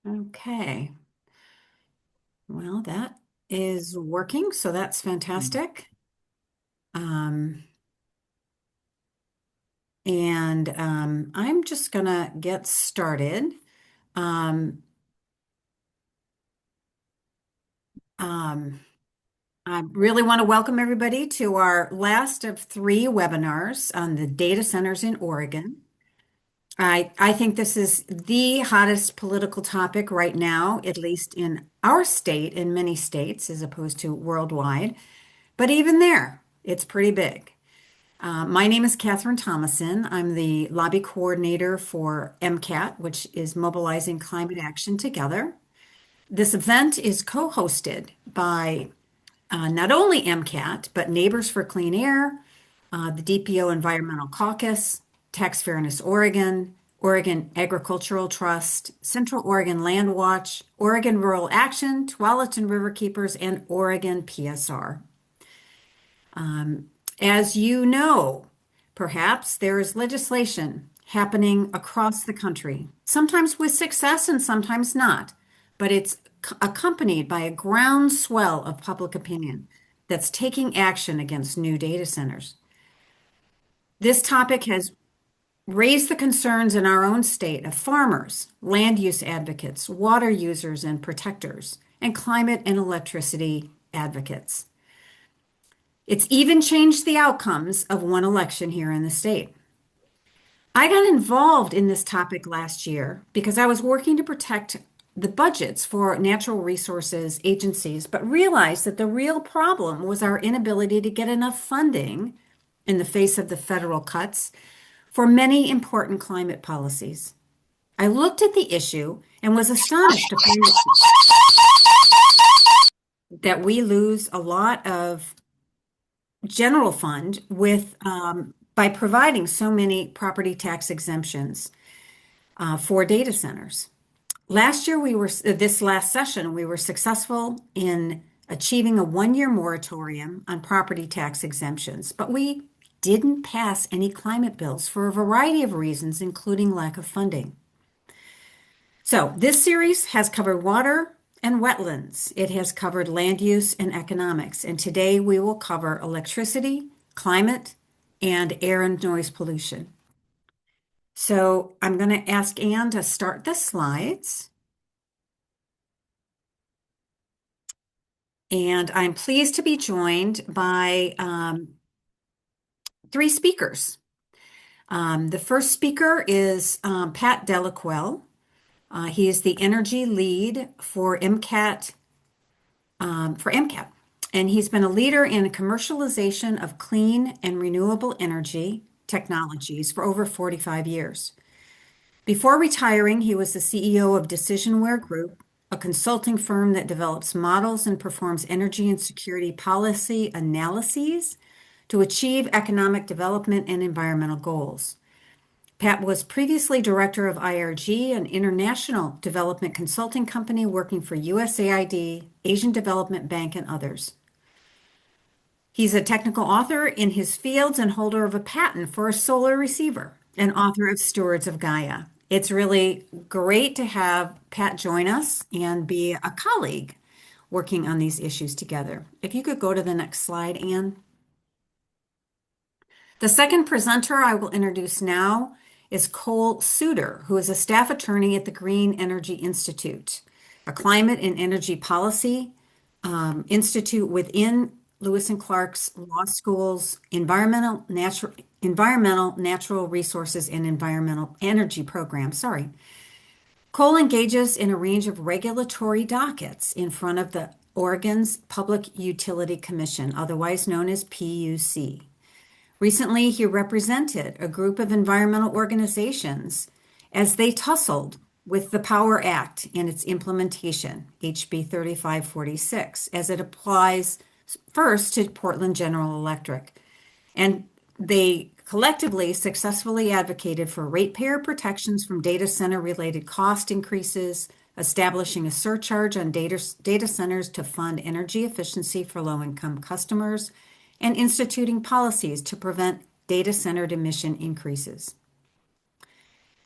Okay. Well, that is working, so that's Mm. fantastic. Um, and I'm just gonna get started. Um, um, I really want to welcome everybody to our last of three webinars on the data centers in Oregon. I think this is the hottest political topic right now, at least in our state, in many states, as opposed to worldwide. But even there, it's pretty big. My name is Catherine Thomason. I'm the lobby coordinator for MCAT, which is Mobilizing Climate Action Together. This event is co-hosted by not only MCAT, but Neighbors for Clean Air, the DPO Environmental Caucus, Tax Fairness Oregon, Oregon Agricultural Trust, Central Oregon LandWatch, Oregon Rural Action, Tualatin Riverkeepers, and Oregon PSR. As you know, perhaps there is legislation happening across the country, sometimes with success and sometimes not, but it's accompanied by a groundswell of public opinion that's taking action against new data centers. This topic has raised the concerns in our own state of farmers, land use advocates, water users and protectors, and climate and electricity advocates. It's even changed the outcomes of one election here in the state. I got involved in this topic last year because I was working to protect the budgets for natural resources agencies, but realized that the real problem was our inability to get enough funding in the face of the federal cuts for many important climate policies. I looked at the issue and was astonished to find that we lose a lot of general fund with by providing so many property tax exemptions for data centers. Last year, this last session, we were successful in achieving a one-year moratorium on property tax exemptions, but we didn't pass any climate bills for a variety of reasons, including lack of funding. So this series has covered water and wetlands. It has covered land use and economics. And today we will cover electricity, climate, and air and noise pollution. So I'm going to ask Anne to start the slides. And I'm pleased to be joined by three speakers. The first speaker is Pat Delaquelle. He is the energy lead for MCAT. And he's been a leader in commercialization of clean and renewable energy technologies for over 45 years. Before retiring, he was the CEO of Decisionware Group, a consulting firm that develops models and performs energy and security policy analyses to achieve economic development and environmental goals. Pat was previously director of IRG, an international development consulting company working for USAID, Asian Development Bank, and others. He's a technical author in his fields and holder of a patent for a solar receiver and author of Stewards of Gaia. It's really great to have Pat join us and be a colleague working on these issues together. If you could go to the next slide, Anne. The second presenter I will introduce now is Cole Suter, who is a staff attorney at the Green Energy Institute, a climate and energy policy institute within Lewis and Clark's Law School's Environmental, Natural Resources, and Environmental Energy program. Sorry. Cole engages in a range of regulatory dockets in front of the Oregon's Public Utility Commission, otherwise known as PUC. Recently, he represented a group of environmental organizations as they tussled with the Power Act and its implementation, HB 3546, as it applies first to Portland General Electric. And they collectively successfully advocated for ratepayer protections from data center related cost increases, establishing a surcharge on data centers to fund energy efficiency for low income customers, and instituting policies to prevent data centered emission increases.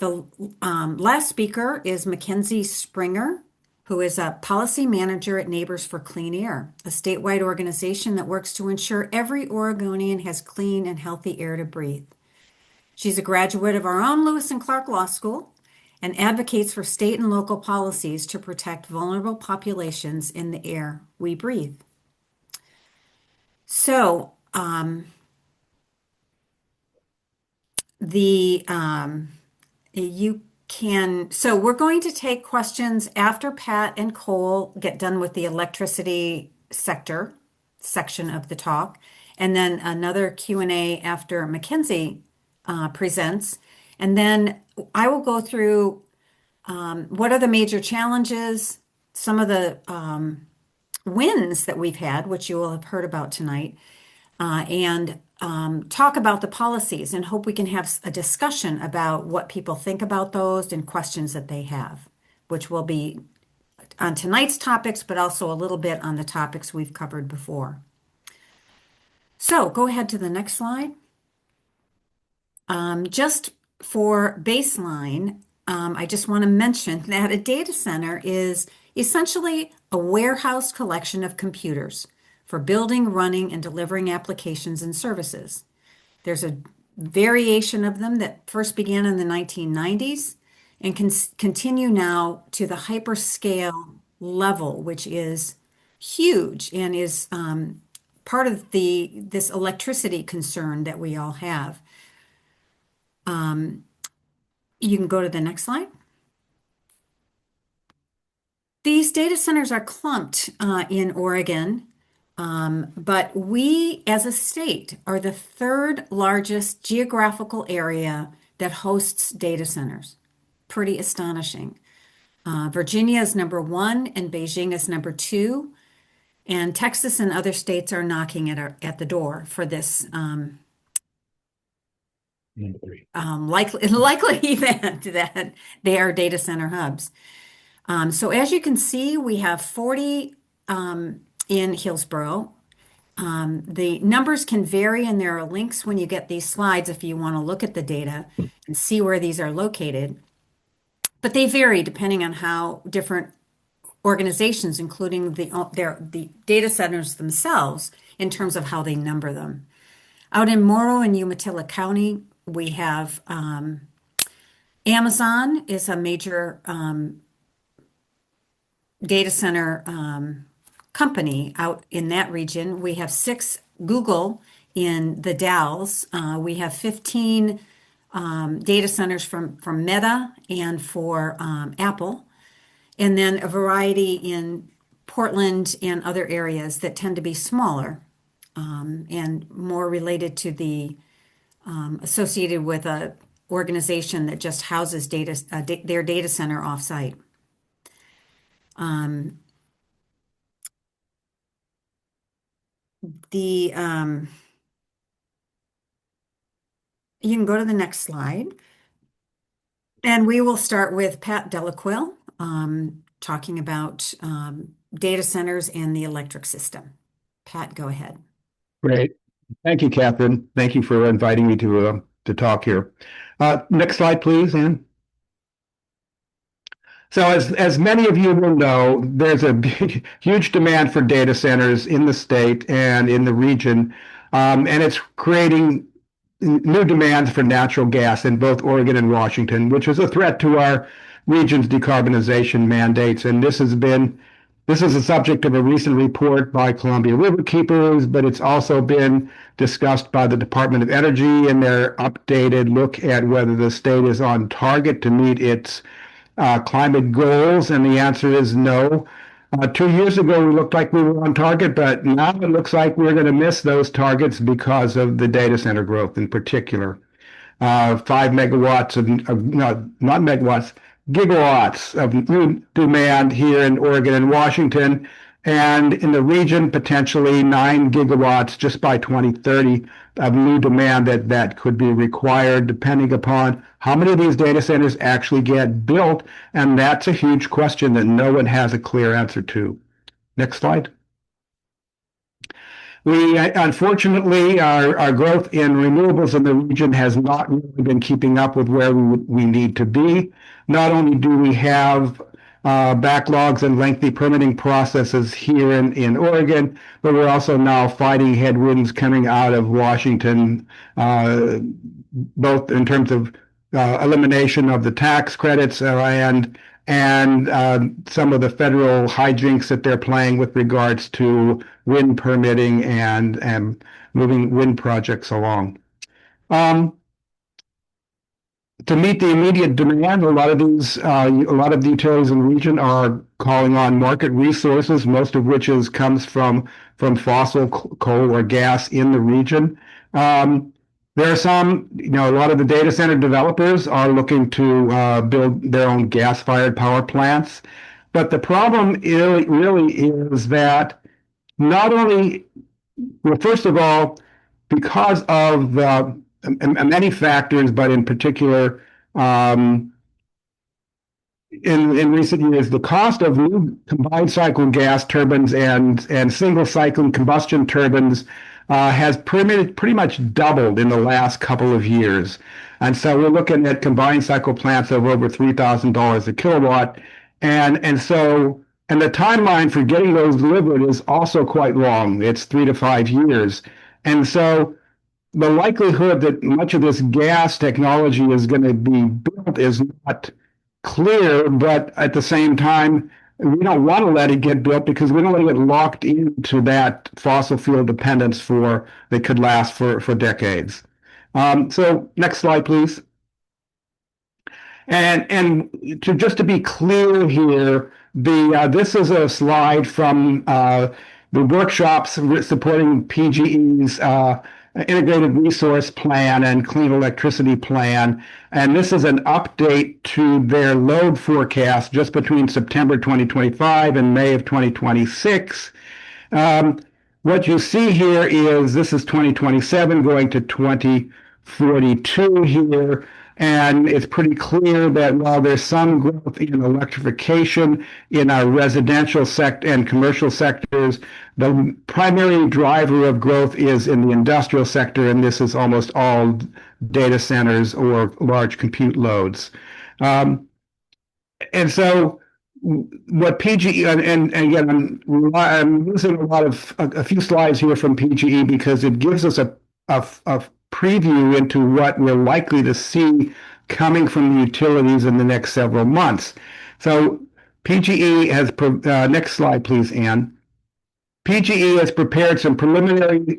The last speaker is Mackenzie Springer, who is a policy manager at Neighbors for Clean Air, a statewide organization that works to ensure every Oregonian has clean and healthy air to breathe. She's a graduate of our own Lewis and Clark Law School and advocates for state and local policies to protect vulnerable populations in the air we breathe. So, the you can, so we're going to take questions after Pat and Cole get done with the electricity section of the talk, and then another Q&A after Mackenzie presents. And then I will go through what are the major challenges, some of the wins that we've had, which you will have heard about tonight, and talk about the policies and hope we can have a discussion about what people think about those and questions that they have, which will be on tonight's topics, but also a little bit on the topics we've covered before. So go ahead to the next slide. Just for baseline, I just want to mention that a data center is essentially a warehouse collection of computers for building, running, and delivering applications and services. There's a variation of them that first began in the 1990s and can continue now to the hyperscale level, which is huge and is part of this electricity concern that we all have. You can go to the next slide. These data centers are clumped in Oregon, but we as a state are the third largest geographical area that hosts data centers. Pretty astonishing. Virginia is number one and Beijing is number two. And Texas and other states are knocking at the door for this likely event that they are data center hubs. So as you can see, we have 40 in Hillsborough. The numbers can vary, and there are links when you get these slides if you want to look at the data and see where these are located. But they vary depending on how different organizations, including the data centers themselves, in terms of how they number them. Out in Morrow and Umatilla County, we have Amazon is a major data center company out in that region. We have 6 Google in the Dalles. We have 15 data centers from Meta and for Apple, and then a variety in Portland and other areas that tend to be smaller and more related to the associated with a organization that just houses their data center offsite. You can go to the next slide. And we will start with Pat Delaquille talking about data centers and the electric system. Pat, go ahead. Great. Thank you, Catherine. Thank you for inviting me to talk here. Next slide, please, Ann. So as many of you will know, there's a huge demand for data centers in the state and in the region, and it's creating new demands for natural gas in both Oregon and Washington, which is a threat to our region's decarbonization mandates. And this is the subject of a recent report by Columbia Riverkeepers, but it's also been discussed by the Department of Energy in their updated look at whether the state is on target to meet its climate goals. And the answer is no. 2 years ago, we looked like we were on target, but now it looks like we're going to miss those targets because of the data center growth in particular. 5 megawatts not megawatts, gigawatts of new demand here in Oregon and Washington, and in the region, potentially 9 gigawatts just by 2030 of new demand that could be required, depending upon how many of these data centers actually get built. And that's a huge question that no one has a clear answer to. Next slide. We unfortunately, our growth in renewables in the region has not really been keeping up with where we need to be. Not only do we have backlogs and lengthy permitting processes here in Oregon, but we're also now fighting headwinds coming out of Washington, both in terms of elimination of the tax credits and some of the federal hijinks that they're playing with regards to wind permitting and moving wind projects along. Um, to meet the immediate demand, a lot of the utilities in the region are calling on market resources, most of which comes from fossil coal or gas in the region. There are a lot of the data center developers are looking to build their own gas-fired power plants. But the problem really is that not only, well, first of all, because of many factors, but in particular, um, in recent years, the cost of new combined cycle gas turbines and single cycle combustion turbines has pretty much doubled in the last couple of years. And so we're looking at combined cycle plants of over $3,000 a kilowatt. And the timeline for getting those delivered is also quite long. It's 3 to 5 years. And so the likelihood that much of this gas technology is going to be built is not clear, but at the same time, we don't want to let it get built because we don't want to get locked into that fossil fuel dependence that could last for decades. So next slide, please. And to be clear here, this is a slide from the workshops supporting PGE's integrated resource plan and clean electricity plan. And this is an update to their load forecast just between September 2025 and May of 2026. What you see here is this is 2027 going to 2042 here. And it's pretty clear that while there's some growth in electrification in our residential sector and commercial sectors, the primary driver of growth is in the industrial sector, and this is almost all data centers or large compute loads. And so what PGE, and again, I'm using a few slides here from PGE because it gives us a preview into what we're likely to see coming from the utilities in the next several months. So PGE has, next slide, please, Ann. PGE has prepared some preliminary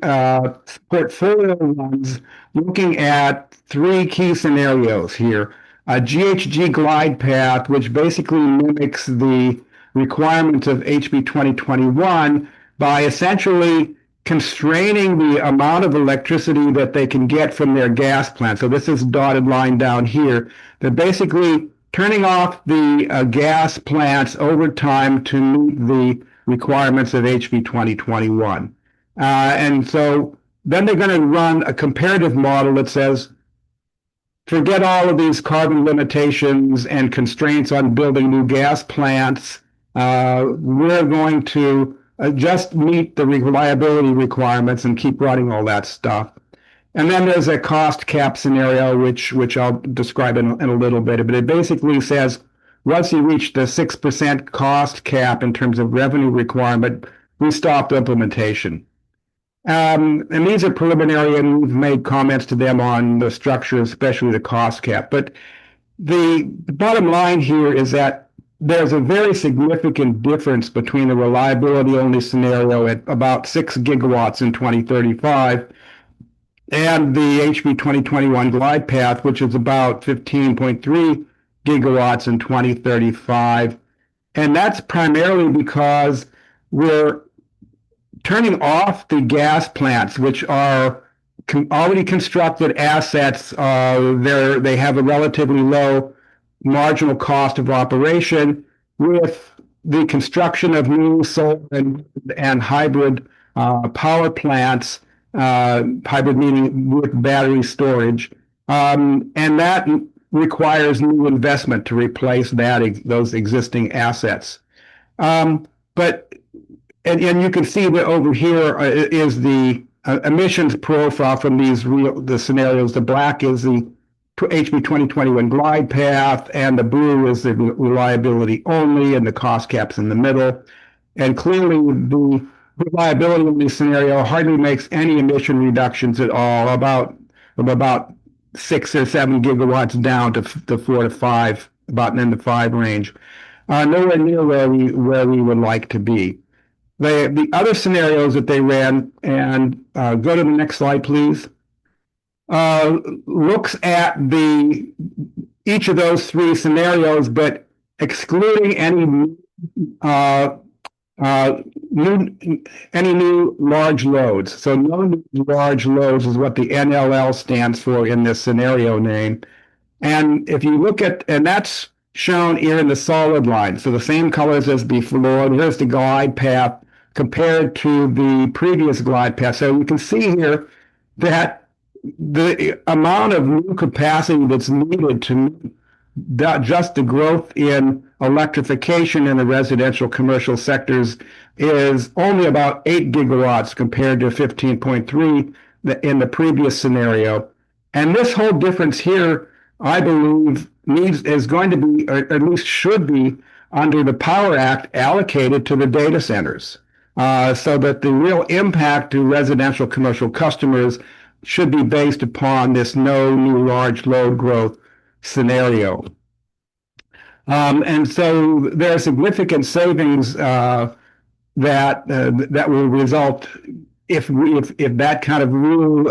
portfolio runs looking at three key scenarios here. A GHG glide path, which basically mimics the requirements of HB 2021 by essentially constraining the amount of electricity that they can get from their gas plant. So this is dotted line down here. They're basically turning off the gas plants over time to meet the requirements of HB 2021. And so then they're going to run a comparative model that says, forget all of these carbon limitations and constraints on building new gas plants. We're going to just meet the reliability requirements and keep running all that stuff. And then there's a cost cap scenario, which I'll describe in a little bit. But it basically says once you reach the 6% cost cap in terms of revenue requirement, we stop implementation. And these are preliminary, and we've made comments to them on the structure, especially the cost cap. But the bottom line here is that there's a very significant difference between the reliability-only scenario at about 6 gigawatts in 2035 and the HB 2021 glide path, which is about 15.3 gigawatts in 2035. And that's primarily because we're turning off the gas plants, which are already constructed assets. They have a relatively low marginal cost of operation with the construction of new solar and hybrid power plants, hybrid meaning with battery storage. And that requires new investment to replace those existing assets. But and you can see that over here is the emissions profile from the scenarios. The black is the HB 2021 glide path, and the blue is the reliability only, and the cost cap's in the middle. And clearly, the reliability in this scenario hardly makes any emission reductions at all, from about 6 or 7 gigawatts down to 4 to 5, about in the 5 range. Nowhere near where we would like to be. The other scenarios that they ran, and go to the next slide, please, looks at each of those three scenarios, but excluding uh, any new large loads. So no new large loads is what the NLL stands for in this scenario name. And if you look at, and that's shown here in the solid line, so the same colors as before. Here's the glide path compared to the previous glide path. So you can see here that the amount of new capacity that's needed to meet just the growth in electrification in the residential commercial sectors is only about 8 gigawatts compared to 15.3 in the previous scenario. And this whole difference here, I believe, is going to be, or at least should be, under the Power Act allocated to the data centers, so that the real impact to residential commercial customers should be based upon this no new large load growth scenario. And so there are significant savings that will result if that kind of rule,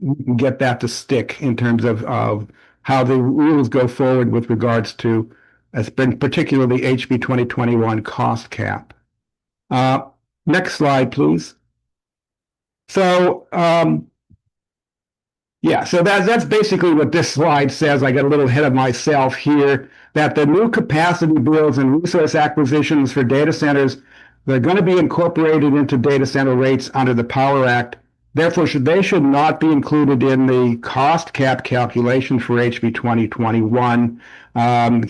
we can get that to stick in terms of how the rules go forward with regards to, particularly HB 2021 cost cap. Next slide, please. So, yeah, so that's basically what this slide says. I got a little ahead of myself here, that the new capacity bills and resource acquisitions for data centers, they're going to be incorporated into data center rates under the Power Act. Therefore, they should not be included in the cost cap calculation for HB 2021,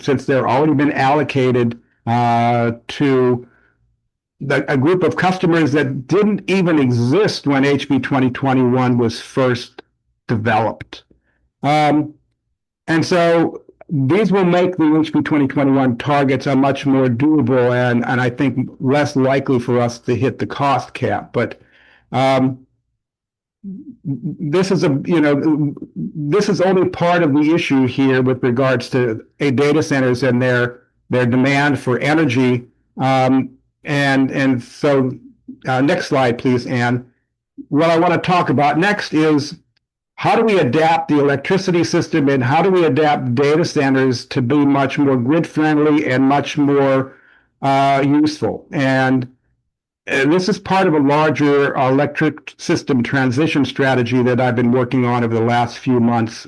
since they're already been allocated to a group of customers that didn't even exist when HB 2021 was first developed. And so these will make the HB 2021 targets a much more doable and I think less likely for us to hit the cost cap. But this is this is only part of the issue here with regards to data centers and their demand for energy. And so next slide, please, Anne. What I want to talk about next is how do we adapt the electricity system and how do we adapt data centers to be much more grid friendly and much more useful? And this is part of a larger electric system transition strategy that I've been working on over the last few months.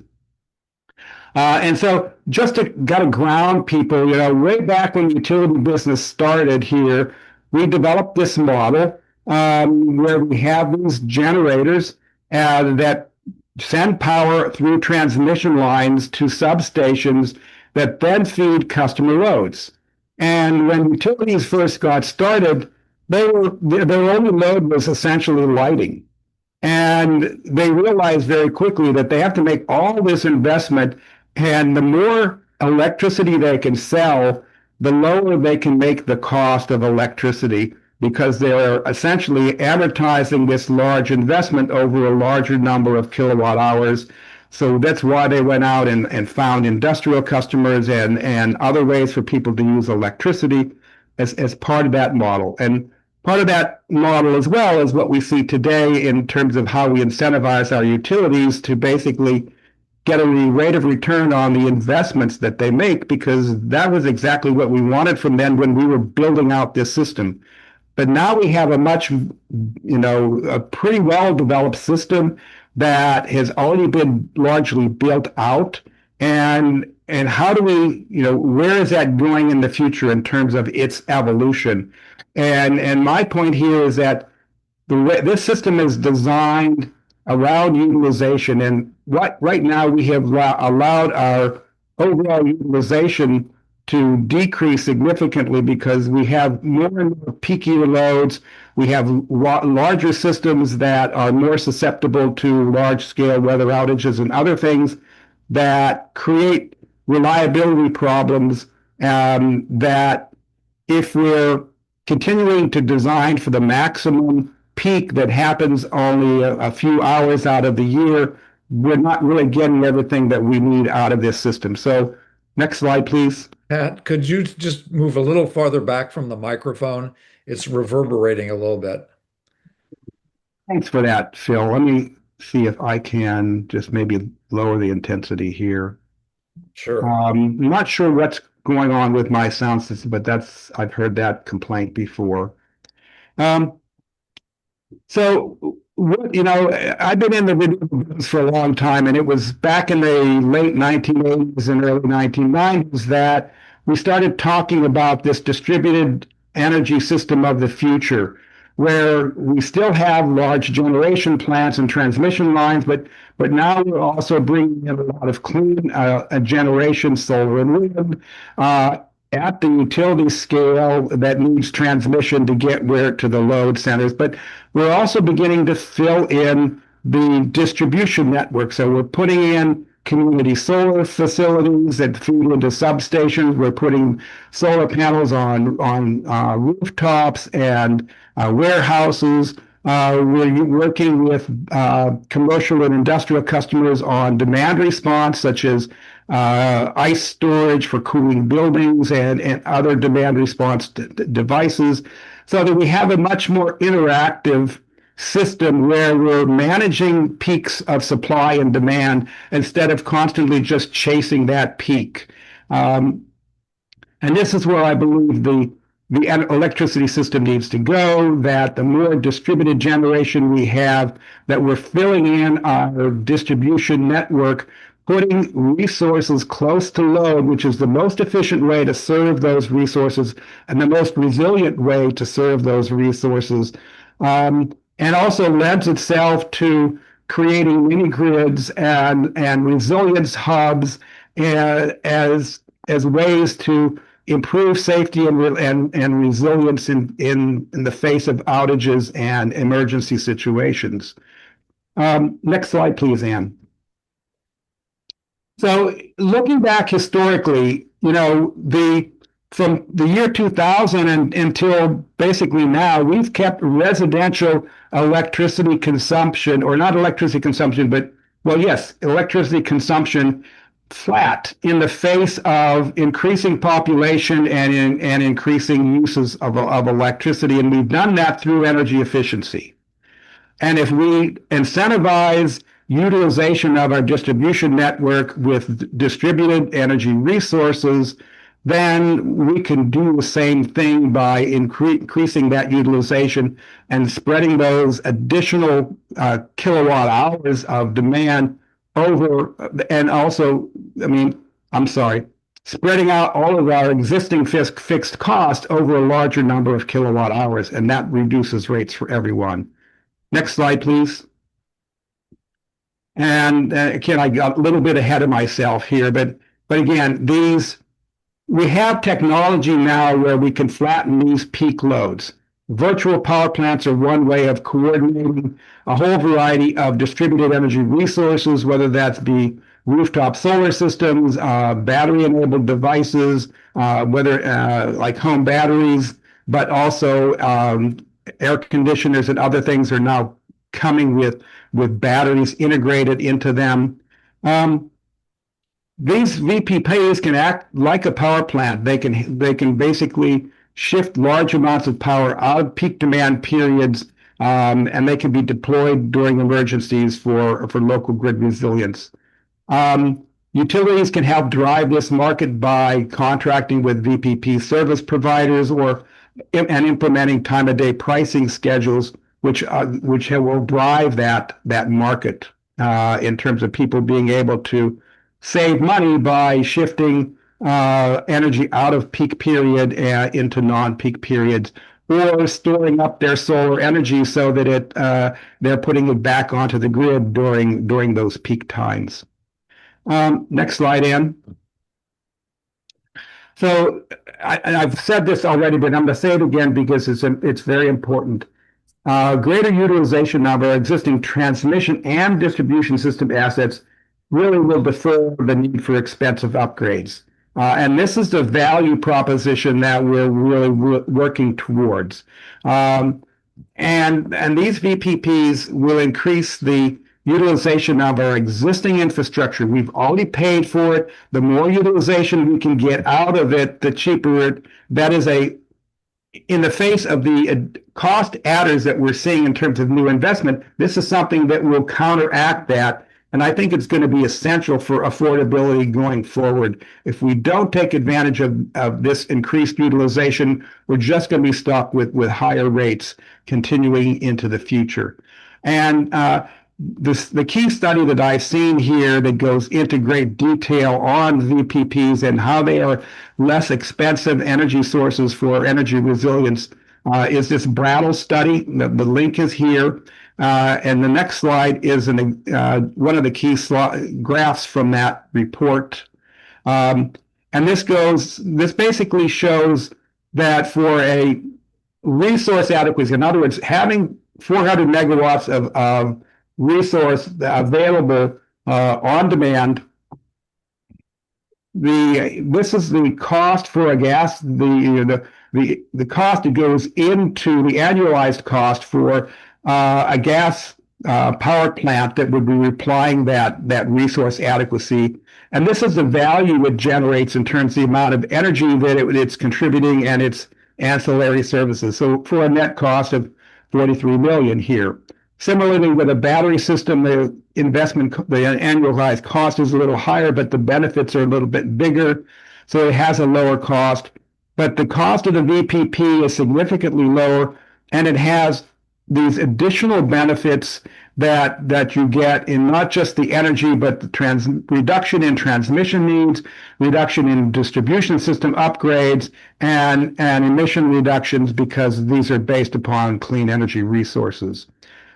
And so just to kind of ground people, way back when the utility business started here, we developed this model where we have these generators that send power through transmission lines to substations that then feed customer loads. And when utilities first got started, their only load was essentially lighting. And they realized very quickly that they have to make all this investment, and the more electricity they can sell, the lower they can make the cost of electricity, because they're essentially amortizing this large investment over a larger number of kilowatt hours. So that's why they went out and found industrial customers and other ways for people to use electricity as part of that model. And part of that model as well is what we see today in terms of how we incentivize our utilities to basically get a rate of return on the investments that they make, because that was exactly what we wanted from them when we were building out this system. But now we have a pretty well-developed system that has already been largely built out. And how do we, where is that going in the future in terms of its evolution? And my point here is that this system is designed around utilization. And right now we have allowed our overall utilization to decrease significantly because we have more and more peakier loads. We have larger systems that are more susceptible to large-scale weather outages and other things that create reliability problems that if we're continuing to design for the maximum peak that happens only a few hours out of the year, we're not really getting everything that we need out of this system. So next slide, please. Pat, could you just move a little farther back from the microphone? It's reverberating a little bit. Thanks for that, Phil. Let me see if I can just maybe lower the intensity here. Sure. I'm not sure what's going on with my sound system, but I've heard that complaint before. Um, So, I've been in the renewable business for a long time, and it was back in the late 1980s and early 1990s that we started talking about this distributed energy system of the future, where we still have large generation plants and transmission lines, but now we're also bringing in a lot of clean generation, solar and wind, at the utility scale that needs transmission to get where to the load centers. But we're also beginning to fill in the distribution network. So we're putting in community solar facilities that feed into substations. We're putting solar panels on rooftops and warehouses. We're working with commercial and industrial customers on demand response, such as ice storage for cooling buildings and other demand response devices, so that we have a much more interactive system where we're managing peaks of supply and demand instead of constantly just chasing that peak. And this is where I believe the electricity system needs to go, that the more distributed generation we have, that we're filling in our distribution network, putting resources close to load, which is the most efficient way to serve those resources and the most resilient way to serve those resources. And also lends itself to creating mini grids and resilience hubs as ways to improve safety and resilience in the face of outages and emergency situations. Next slide, please, Ann. So looking back historically, from the year 2000 until basically now, we've kept residential electricity consumption, or not electricity consumption, but, well, yes, electricity consumption flat in the face of increasing population and increasing uses of electricity. And we've done that through energy efficiency. And if we incentivize utilization of our distribution network with distributed energy resources, then we can do the same thing by increasing that utilization and spreading those additional kilowatt hours of demand over, and also, spreading out all of our existing fixed cost over a larger number of kilowatt hours, and that reduces rates for everyone. Next slide, please. And again, I got a little bit ahead of myself here, but again, we have technology now where we can flatten these peak loads. Virtual power plants are one way of coordinating a whole variety of distributed energy resources, whether that be rooftop solar systems, battery-enabled devices, whether like home batteries, but also air conditioners and other things are now coming with batteries integrated into them. These VPPs can act like a power plant. They can basically shift large amounts of power out of peak demand periods, and they can be deployed during emergencies for local grid resilience. Utilities can help drive this market by contracting with VPP service providers and implementing time-of-day pricing schedules, which will drive that market in terms of people being able to save money by shifting energy out of peak period into non-peak periods, or storing up their solar energy so that they're putting it back onto the grid during those peak times. Next slide, Ann. So I've said this already, but I'm going to say it again because it's very important. Greater utilization of our existing transmission and distribution system assets really will defer the need for expensive upgrades. And this is the value proposition that we're really working towards. And these VPPs will increase the utilization of our existing infrastructure. We've already paid for it. The more utilization we can get out of it, the cheaper it. That is in the face of the cost adders that we're seeing in terms of new investment, this is something that will counteract that. And I think it's going to be essential for affordability going forward. If we don't take advantage of this increased utilization, we're just going to be stuck with higher rates continuing into the future. And the key study that I've seen here that goes into great detail on VPPs and how they are less expensive energy sources for energy resilience is this Brattle study. The link is here. And the next slide is one of the key graphs from that report. And this basically shows that for a resource adequacy, in other words, having 400 megawatts of resource available on demand, this is the cost for a gas, the cost that goes into the annualized cost for a gas power plant that would be applying that resource adequacy. And this is the value it generates in terms of the amount of energy that it's contributing and its ancillary services. So for a net cost of 43 million here. Similarly, with a battery system, the annualized cost is a little higher, but the benefits are a little bit bigger. So it has a lower cost. But the cost of the VPP is significantly lower, and it has these additional benefits that you get in not just the energy, but the reduction in transmission needs, reduction in distribution system upgrades, and emission reductions, because these are based upon clean energy resources.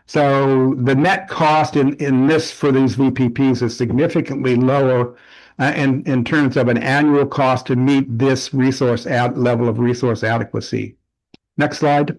So the net cost in this for these VPPs is significantly lower in terms of an annual cost to meet this level of resource adequacy. Next slide.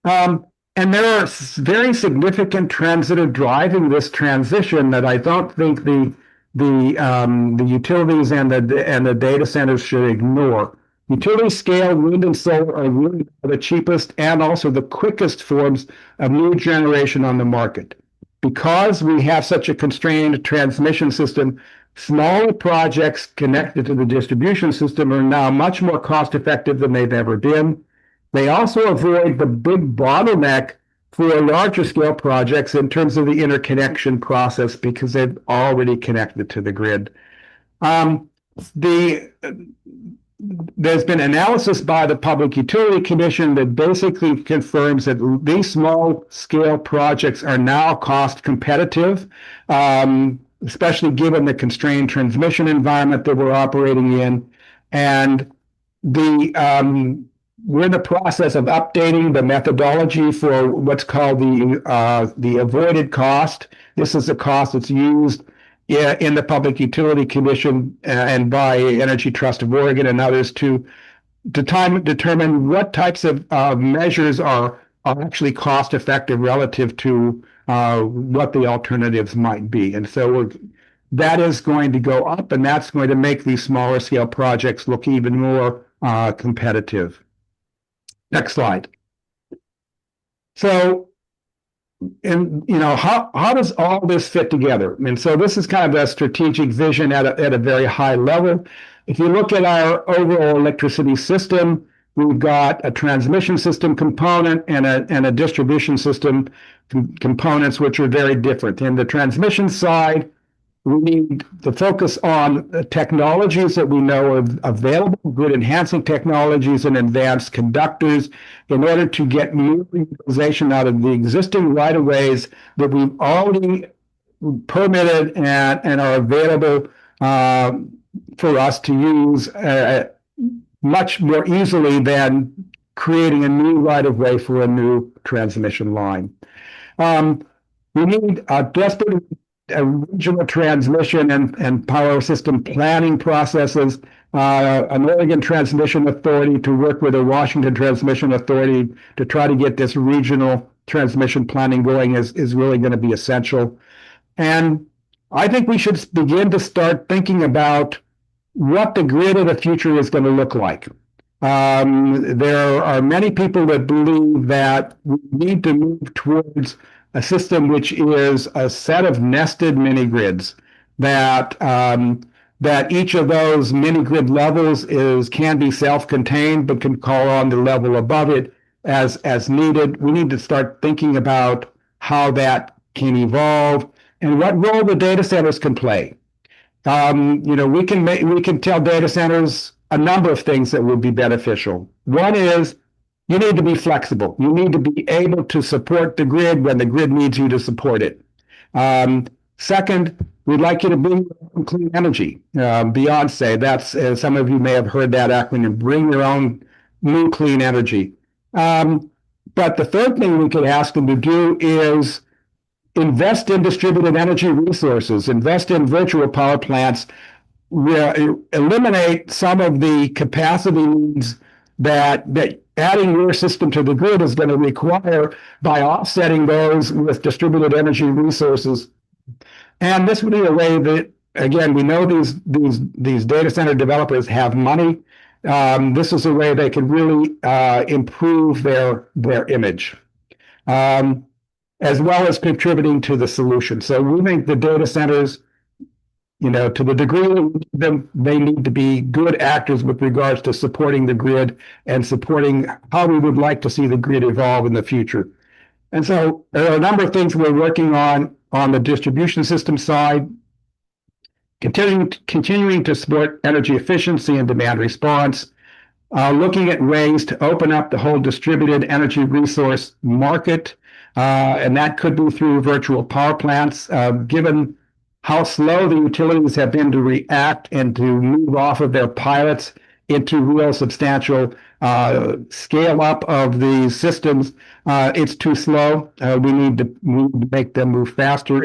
And there are very significant trends that are driving this transition that I don't think the utilities and the data centers should ignore. Utility scale wind and solar are really the cheapest and also the quickest forms of new generation on the market. Because we have such a constrained transmission system, smaller projects connected to the distribution system are now much more cost effective than they've ever been. They also avoid the big bottleneck for larger scale projects in terms of the interconnection process because they're already connected to the grid. There's been analysis by the Public Utility Commission that basically confirms that these small scale projects are now cost competitive, especially given the constrained transmission environment that we're operating in. And we're in the process of updating the methodology for what's called the avoided cost. This is a cost that's used in the Public Utility Commission and by Energy Trust of Oregon and others to determine what types of measures are actually cost effective relative to what the alternatives might be. And so that is going to go up, and that's going to make these smaller scale projects look even more competitive. Next slide. So, how does all this fit together? And so this is kind of a strategic vision at a very high level. If you look at our overall electricity system, we've got a transmission system component and a distribution system components, which are very different. In the transmission side, we need to focus on the technologies that we know are available, grid enhancing technologies and advanced conductors, in order to get more utilization out of the existing right-of-ways that we've already permitted and are available for us to use much more easily than creating a new right-of-way for a new transmission line. We need desperate regional transmission and power system planning processes an Oregon Transmission Authority to work with a Washington Transmission Authority to try to get this regional transmission planning going is really going to be essential. And I think we should begin to start thinking about what the grid of the future is going to look like. There are many people that believe that we need to move towards a system which is a set of nested mini grids that each of those mini grid levels can be self-contained, but can call on the level above it as needed. We need to start thinking about how that can evolve and what role the data centers can play. We can tell data centers a number of things that will be beneficial. One is you need to be flexible. You need to be able to support the grid when the grid needs you to support it. Second, we'd like you to bring your own clean energy. Beyonce, that's some of you may have heard that acronym, bring your own new clean energy. But the third thing we could ask them to do is invest in distributed energy resources, invest in virtual power plants, eliminate some of the capacity needs that adding your system to the grid is going to require by offsetting those with distributed energy resources. And this would be a way that, again, we know these data center developers have money. This is a way they could really improve their image. As well as contributing to the solution. So we think the data centers, to the degree that they need to be good actors with regards to supporting the grid and supporting how we would like to see the grid evolve in the future. And so there are a number of things we're working on the distribution system side, continuing to support energy efficiency and demand response, looking at ways to open up the whole distributed energy resource market, and that could be through virtual power plants. Given how slow the utilities have been to react and to move off of their pilots into real substantial scale up of these systems, it's too slow. We need to make them move faster,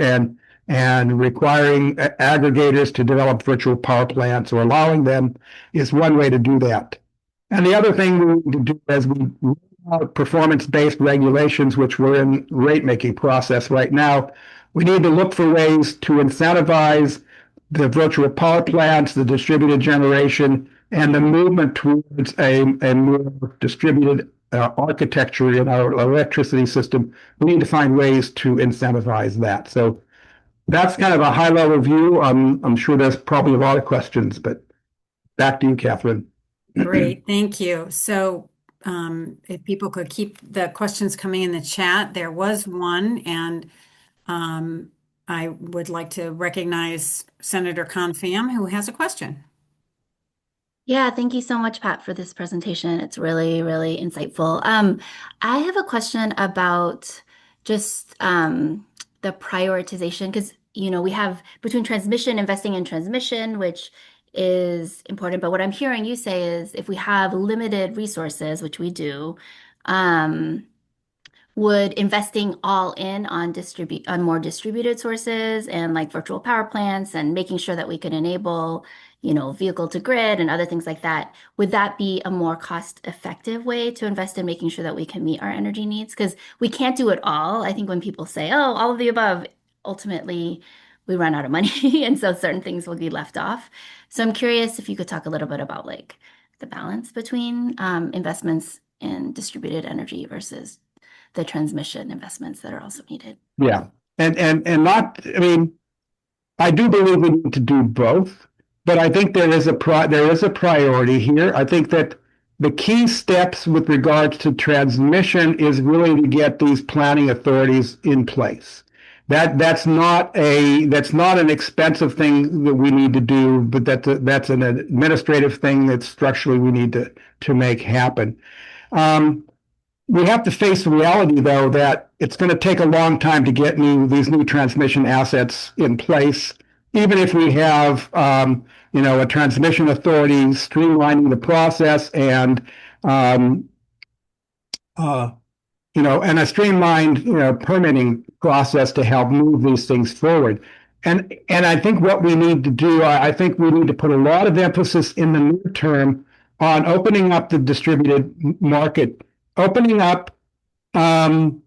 and requiring aggregators to develop virtual power plants or allowing them is one way to do that. And the other thing we need to do is we performance-based regulations, which we're in rate-making process right now. We need to look for ways to incentivize the virtual power plants, the distributed generation, and the movement towards a more distributed architecture in our electricity system. We need to find ways to incentivize that. So that's kind of a high-level view. I'm sure there's probably a lot of questions, but back to you, Catherine. Great, thank you. So if people could keep the questions coming in the chat, there was one, and I would like to recognize Senator Confam, who has a question. Yeah, thank you so much, Pat, for this presentation. It's really, really insightful. I have a question about just the prioritization, because we have between transmission, investing in transmission, which is important. But what I'm hearing you say is if we have limited resources, which we do, would investing all in on more distributed sources and like virtual power plants and making sure that we can enable, vehicle to grid and other things like that, would that be a more cost-effective way to invest in making sure that we can meet our energy needs? Because we can't do it all. I think when people say, oh, all of the above, ultimately we run out of money. And so certain things will be left off. So I'm curious if you could talk a little bit about like the balance between investments in distributed energy versus the transmission investments that are also needed. Yeah. I do believe we need to do both, but I think there is a priority here. I think that the key steps with regards to transmission is really to get these planning authorities in place. That's not an expensive thing that we need to do, but that's an administrative thing that structurally we need to make happen. We have to face the reality, though, that it's going to take a long time to get these new transmission assets in place. Even if we have, a transmission authority streamlining the process and a streamlined, permitting process to help move these things forward. And I think what we need to do, I think we need to put a lot of emphasis in the near term on opening up the distributed market, opening up um,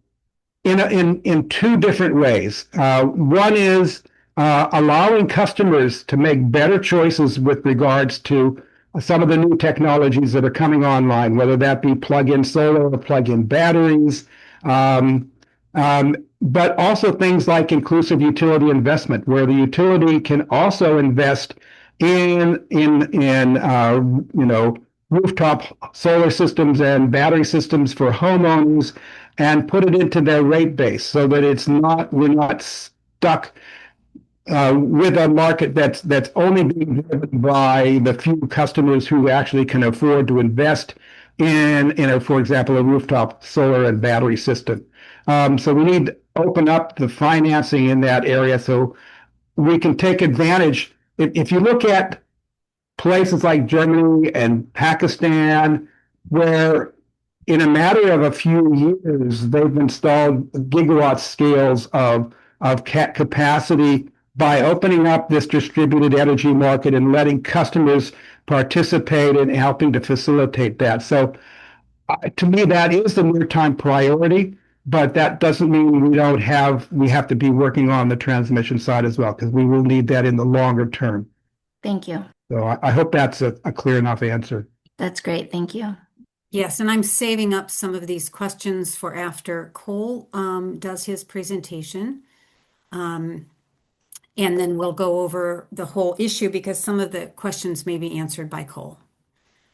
in two different ways. One is allowing customers to make better choices with regards to some of the new technologies that are coming online, whether that be plug-in solar or plug-in batteries, um, but also things like inclusive utility investment, where the utility can also invest in rooftop solar systems and battery systems for homeowners and put it into their rate base so that we're not stuck with a market that's only being driven by the few customers who actually can afford to invest for example, a rooftop solar and battery system. So we need to open up the financing in that area so we can take advantage. If you look at places like Germany and Pakistan, where in a matter of a few years, they've installed gigawatt scales of capacity by opening up this distributed energy market and letting customers participate in helping to facilitate that. So to me, that is the near-time priority, but that doesn't mean we have to be working on the transmission side as well, because we will need that in the longer term. Thank you. So I hope that's a clear enough answer. That's great. Thank you. Yes, and I'm saving up some of these questions for after Cole does his presentation. And then we'll go over the whole issue because some of the questions may be answered by Cole.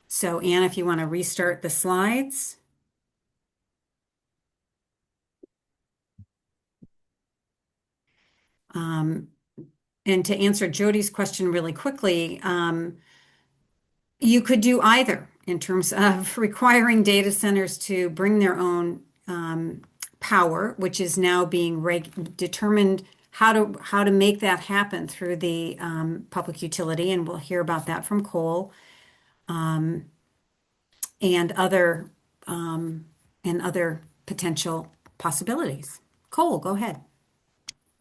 So Anne, if you want to restart the slides. And to answer Jody's question really quickly, you could do either in terms of requiring data centers to bring their own power, which is now being determined how to make that happen through the public utility, and we'll hear about that from Cole, and other potential possibilities. Cole, go ahead.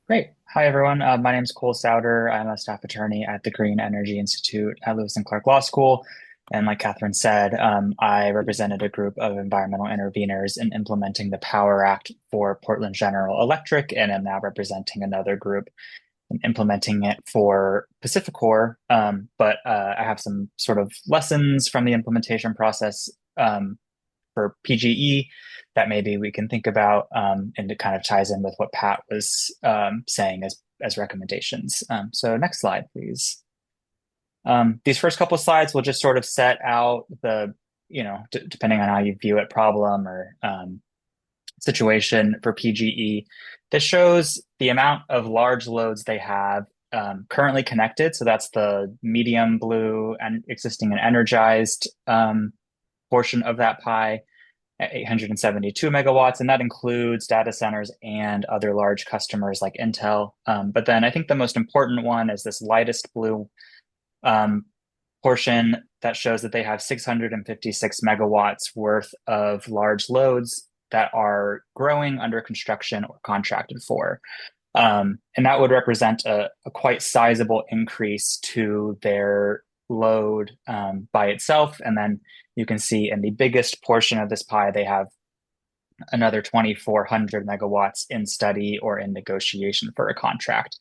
Great. Hi, everyone. My name is Cole Souder. I'm a staff attorney at the Green Energy Institute at Lewis and Clark Law School. And like Catherine said, I represented a group of environmental interveners in implementing the Power Act for Portland General Electric, and am now representing another group in implementing it for PacifiCorp. But I have some sort of lessons from the implementation process for PGE that maybe we can think about, and it kind of ties in with what Pat was saying as recommendations. So next slide, please. These first couple of slides will just sort of set out the, depending on how you view it, problem or situation for PGE. This shows the amount of large loads they have currently connected. So that's the medium blue and existing and energized portion of that pie at 872 megawatts, and that includes data centers and other large customers like Intel. But then I think the most important one is this lightest blue portion that shows that they have 656 megawatts worth of large loads that are growing, under construction, or contracted for. And that would represent a quite sizable increase to their load by itself. And then you can see in the biggest portion of this pie, they have another 2,400 megawatts in study or in negotiation for a contract.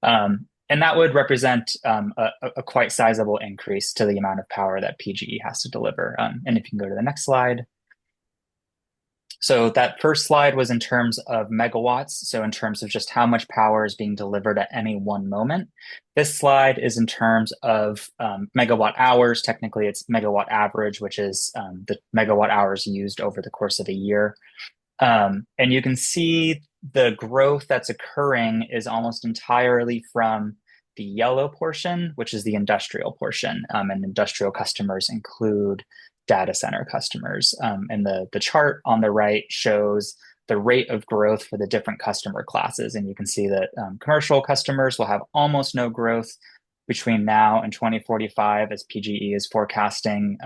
And that would represent a quite sizable increase to the amount of power that PGE has to deliver. And if you can go to the next slide. So that first slide was in terms of megawatts. So in terms of just how much power is being delivered at any one moment. This slide is in terms of megawatt hours. Technically, it's megawatt average, which is the megawatt hours used over the course of a year. And you can see the growth that's occurring is almost entirely from the yellow portion, which is the industrial portion. And industrial customers include data center customers. And the chart on the right shows the rate of growth for the different customer classes. And you can see that commercial customers will have almost no growth between now and 2045, as PGE is forecasting.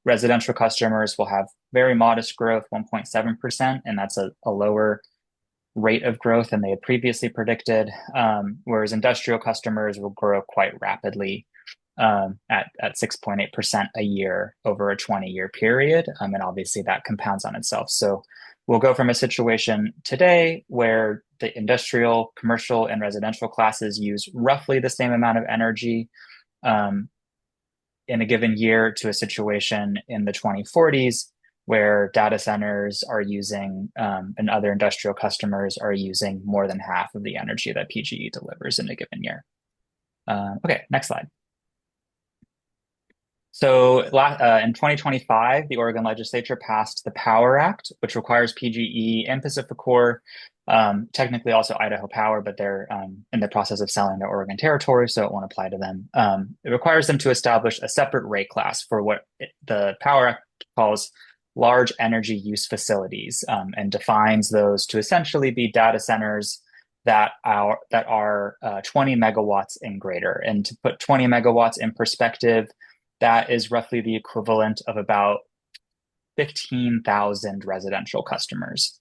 Residential customers will have very modest growth, 1.7%, and that's a lower rate of growth than they had previously predicted, whereas industrial customers will grow quite rapidly at 6.8% a year over a 20-year period. And obviously that compounds on itself. So we'll go from a situation today where the industrial, commercial, and residential classes use roughly the same amount of energy in a given year to a situation in the 2040s where data centers are using and other industrial customers are using more than half of the energy that PGE delivers in a given year. Okay, next slide. So in 2025, the Oregon legislature passed the Power Act, which requires PGE and PacifiCorp, technically also Idaho Power, but they're in the process of selling their Oregon territory, so it won't apply to them. It requires them to establish a separate rate class for what the Power Act calls large energy use facilities, and defines those to essentially be data centers that are 20 megawatts and greater. And to put 20 megawatts in perspective, that is roughly the equivalent of about 15,000 residential customers.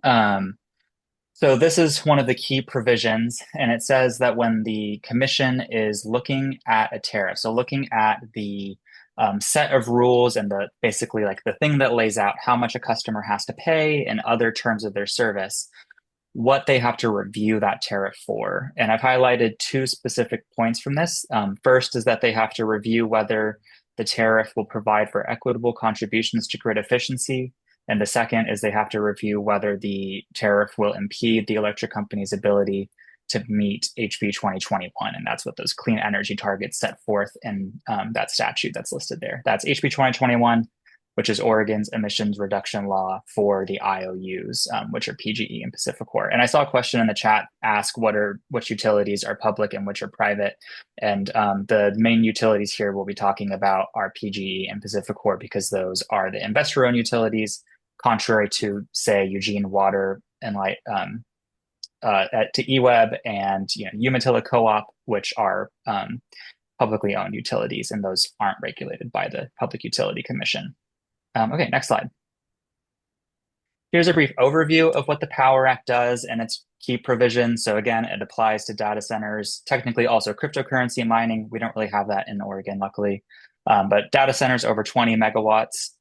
So this is one of the key provisions, and it says that when the commission is looking at a tariff, so looking at the set of rules and basically like the thing that lays out how much a customer has to pay and other terms of their service, what they have to review that tariff for. And I've highlighted two specific points from this. First is that they have to review whether the tariff will provide for equitable contributions to grid efficiency. And the second is they have to review whether the tariff will impede the electric company's ability to meet HB 2021. And that's what those clean energy targets set forth in that statute that's listed there. That's HB 2021, which is Oregon's emissions reduction law for the IOUs, which are PGE and PacifiCorp. And I saw a question in the chat ask which utilities are public and which are private. And the main utilities here we'll be talking about are PGE and PacifiCorp because those are the investor-owned utilities, contrary to, say, Eugene Water and Light to EWEB and Umatilla Co-op, which are publicly owned utilities, and those aren't regulated by the Public Utility Commission. Okay, next slide. Here's a brief overview of what the Power Act does and its key provisions. So again, it applies to data centers, technically also cryptocurrency mining. We don't really have that in Oregon, luckily. But data centers over 20 megawatts,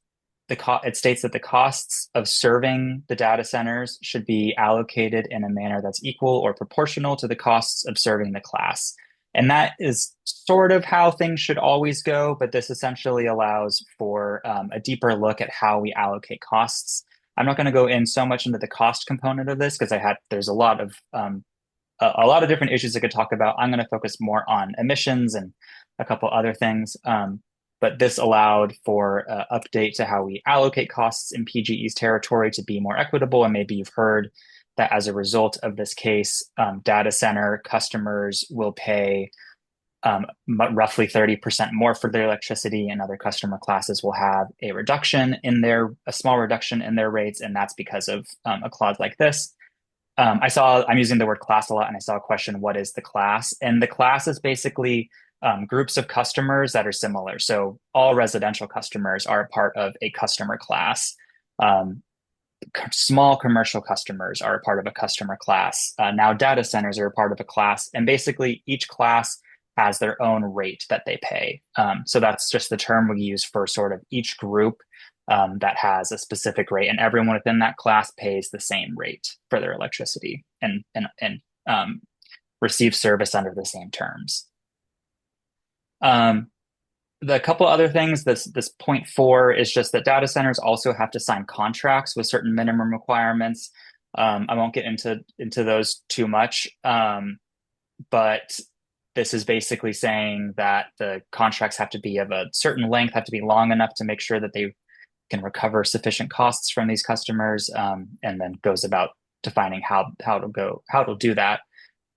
it states that the costs of serving the data centers should be allocated in a manner that's equal or proportional to the costs of serving the class. And that is sort of how things should always go, but this essentially allows for a deeper look at how we allocate costs. I'm not going to go in so much into the cost component of this because there's a lot of different issues I could talk about. I'm going to focus more on emissions and a couple other things. But this allowed for an update to how we allocate costs in PGE's territory to be more equitable. And maybe you've heard that as a result of this case, data center customers will pay roughly 30% more for their electricity, and other customer classes will have a small reduction in their rates, and that's because of a clause like this. I'm using the word class a lot, and I saw a question, what is the class? And the class is basically groups of customers that are similar. So all residential customers are a part of a customer class. Small commercial customers are a part of a customer class. Now data centers are a part of a class, and basically each class has their own rate that they pay. So that's just the term we use for sort of each group that has a specific rate, and everyone within that class pays the same rate for their electricity and receives service under the same terms. The couple other things, this point 4 is just that data centers also have to sign contracts with certain minimum requirements. I won't get into those too much, but this is basically saying that the contracts have to be of a certain length, have to be long enough to make sure that they can recover sufficient costs from these customers, and then goes about defining how to do that.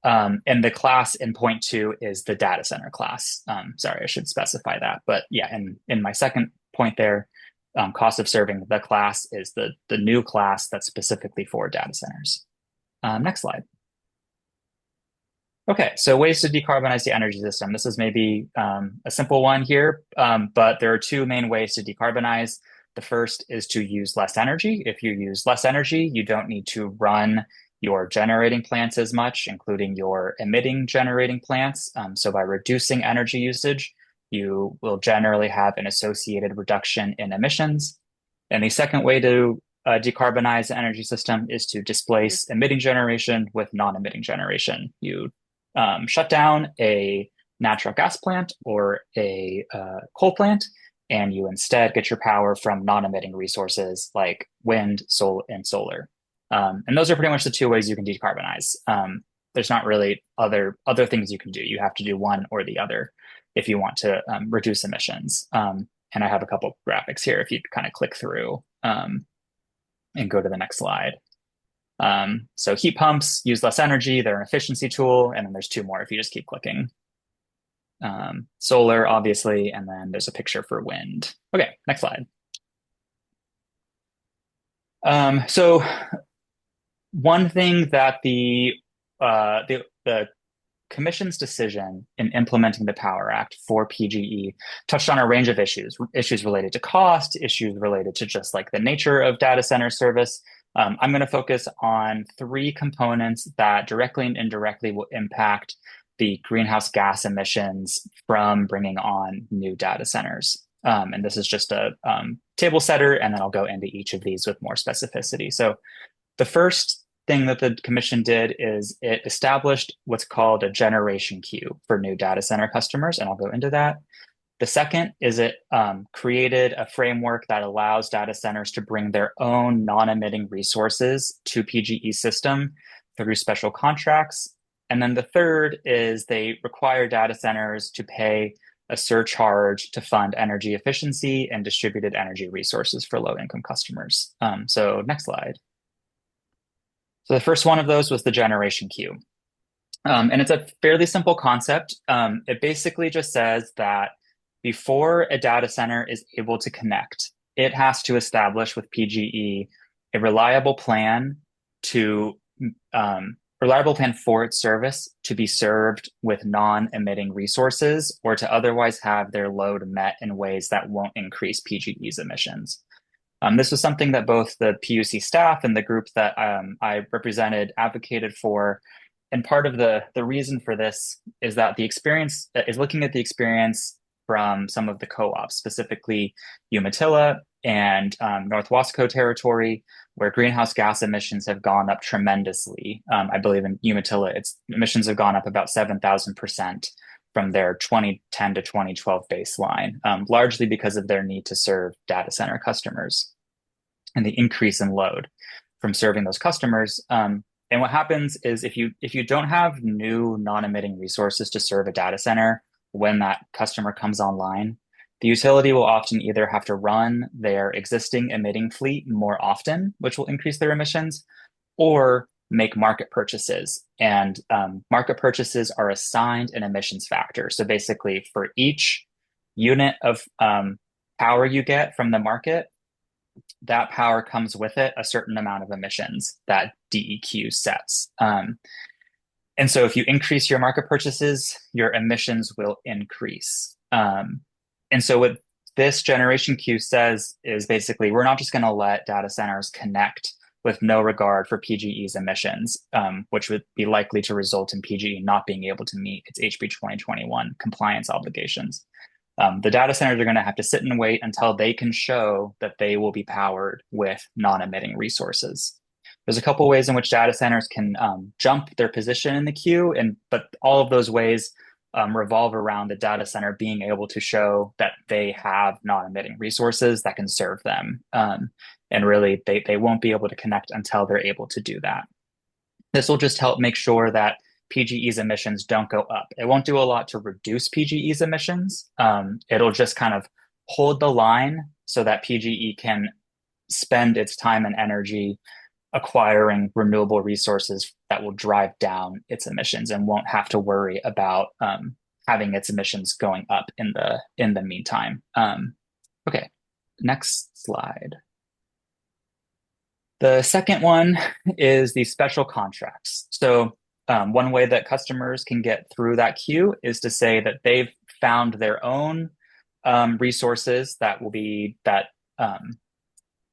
And the class in point 2 is the data center class. Sorry, I should specify that. But yeah, in my second point there, cost of serving the class is the new class that's specifically for data centers. Next slide. Okay, so ways to decarbonize the energy system. This is maybe a simple one here, but there are two main ways to decarbonize. The first is to use less energy. If you use less energy, you don't need to run your generating plants as much, including your emitting generating plants. So by reducing energy usage, you will generally have an associated reduction in emissions. And the second way to decarbonize the energy system is to displace emitting generation with non-emitting generation. You shut down a natural gas plant or a coal plant, and you instead get your power from non-emitting resources like wind, and solar. And those are pretty much the two ways you can decarbonize. There's not really other things you can do. You have to do one or the other if you want to reduce emissions. And I have a couple graphics here if you kind of click through and go to the next slide. So heat pumps use less energy. They're an efficiency tool. And then there's two more if you just keep clicking. Solar, obviously, and then there's a picture for wind. Okay, next slide. So one thing that the Commission's decision in implementing the Power Act for PGE touched on a range of issues related to cost, issues related to just like the nature of data center service. I'm going to focus on three components that directly and indirectly will impact the greenhouse gas emissions from bringing on new data centers. And this is just a table setter, and then I'll go into each of these with more specificity. So the first thing that the Commission did is it established what's called a generation queue for new data center customers, and I'll go into that. The second is it created a framework that allows data centers to bring their own non-emitting resources to PGE system through special contracts. And then the third is they require data centers to pay a surcharge to fund energy efficiency and distributed energy resources for low-income customers. So next slide. So the first one of those was the generation queue. And it's a fairly simple concept. It basically just says that before a data center is able to connect, it has to establish with PGE a reliable plan for its service to be served with non-emitting resources or to otherwise have their load met in ways that won't increase PGE's emissions. This was something that both the PUC staff and the group that I represented advocated for. And part of the reason for this is that the experience is looking at the experience from some of the co-ops, specifically Umatilla and North Wasco territory, where greenhouse gas emissions have gone up tremendously. I believe in Umatilla, its emissions have gone up about 7,000% from their 2010 to 2012 baseline, largely because of their need to serve data center customers and the increase in load from serving those customers. And what happens is if you don't have new non-emitting resources to serve a data center when that customer comes online, the utility will often either have to run their existing emitting fleet more often, which will increase their emissions, or make market purchases. And market purchases are assigned an emissions factor. So basically, for each unit of power you get from the market, that power comes with it a certain amount of emissions that DEQ sets. And so if you increase your market purchases, your emissions will increase. And so what this generation queue says is basically, we're not just going to let data centers connect with no regard for PGE's emissions, which would be likely to result in PGE not being able to meet its HB 2021 compliance obligations. The data centers are going to have to sit and wait until they can show that they will be powered with non-emitting resources. There's a couple ways in which data centers can jump their position in the queue, but all of those ways revolve around the data center being able to show that they have non-emitting resources that can serve them. And really, they won't be able to connect until they're able to do that. This will just help make sure that PGE's emissions don't go up. It won't do a lot to reduce PGE's emissions. It'll just kind of hold the line so that PGE can spend its time and energy acquiring renewable resources that will drive down its emissions and won't have to worry about having its emissions going up in the meantime. Okay, next slide. The second one is the special contracts. So one way that customers can get through that queue is to say that they've found their own resources that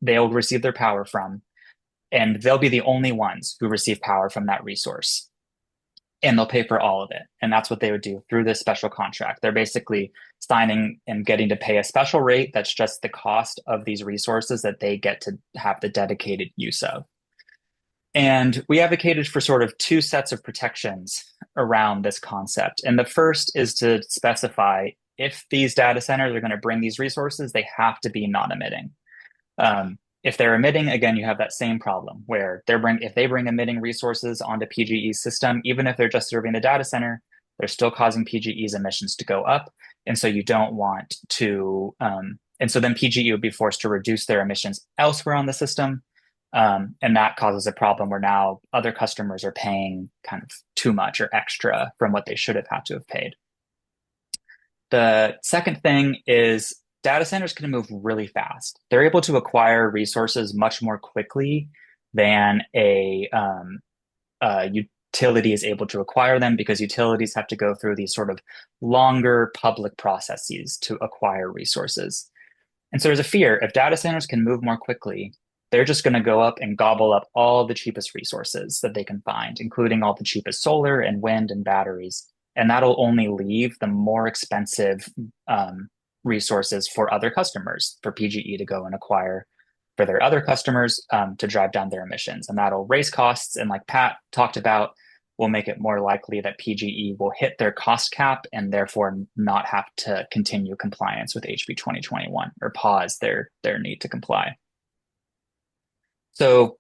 they'll receive their power from, and they'll be the only ones who receive power from that resource. And they'll pay for all of it. And that's what they would do through this special contract. They're basically signing and getting to pay a special rate that's just the cost of these resources that they get to have the dedicated use of. And we advocated for sort of two sets of protections around this concept. And the first is to specify if these data centers are going to bring these resources, they have to be non-emitting. If they're emitting, again, you have that same problem where if they bring emitting resources onto PGE's system, even if they're just serving the data center, they're still causing PGE's emissions to go up. And so you don't want to, and so then PGE would be forced to reduce their emissions elsewhere on the system. And that causes a problem where now other customers are paying kind of too much or extra from what they should have had to have paid. The second thing is data centers can move really fast. They're able to acquire resources much more quickly than a utility is able to acquire them, because utilities have to go through these sort of longer public processes to acquire resources. And so there's a fear if data centers can move more quickly, they're just going to go up and gobble up all the cheapest resources that they can find, including all the cheapest solar and wind and batteries. And that'll only leave the more expensive resources for other customers, for PGE to go and acquire for their other customers to drive down their emissions. And that'll raise costs. And like Pat talked about, will make it more likely that PGE will hit their cost cap and therefore not have to continue compliance with HB 2021 or pause their need to comply. So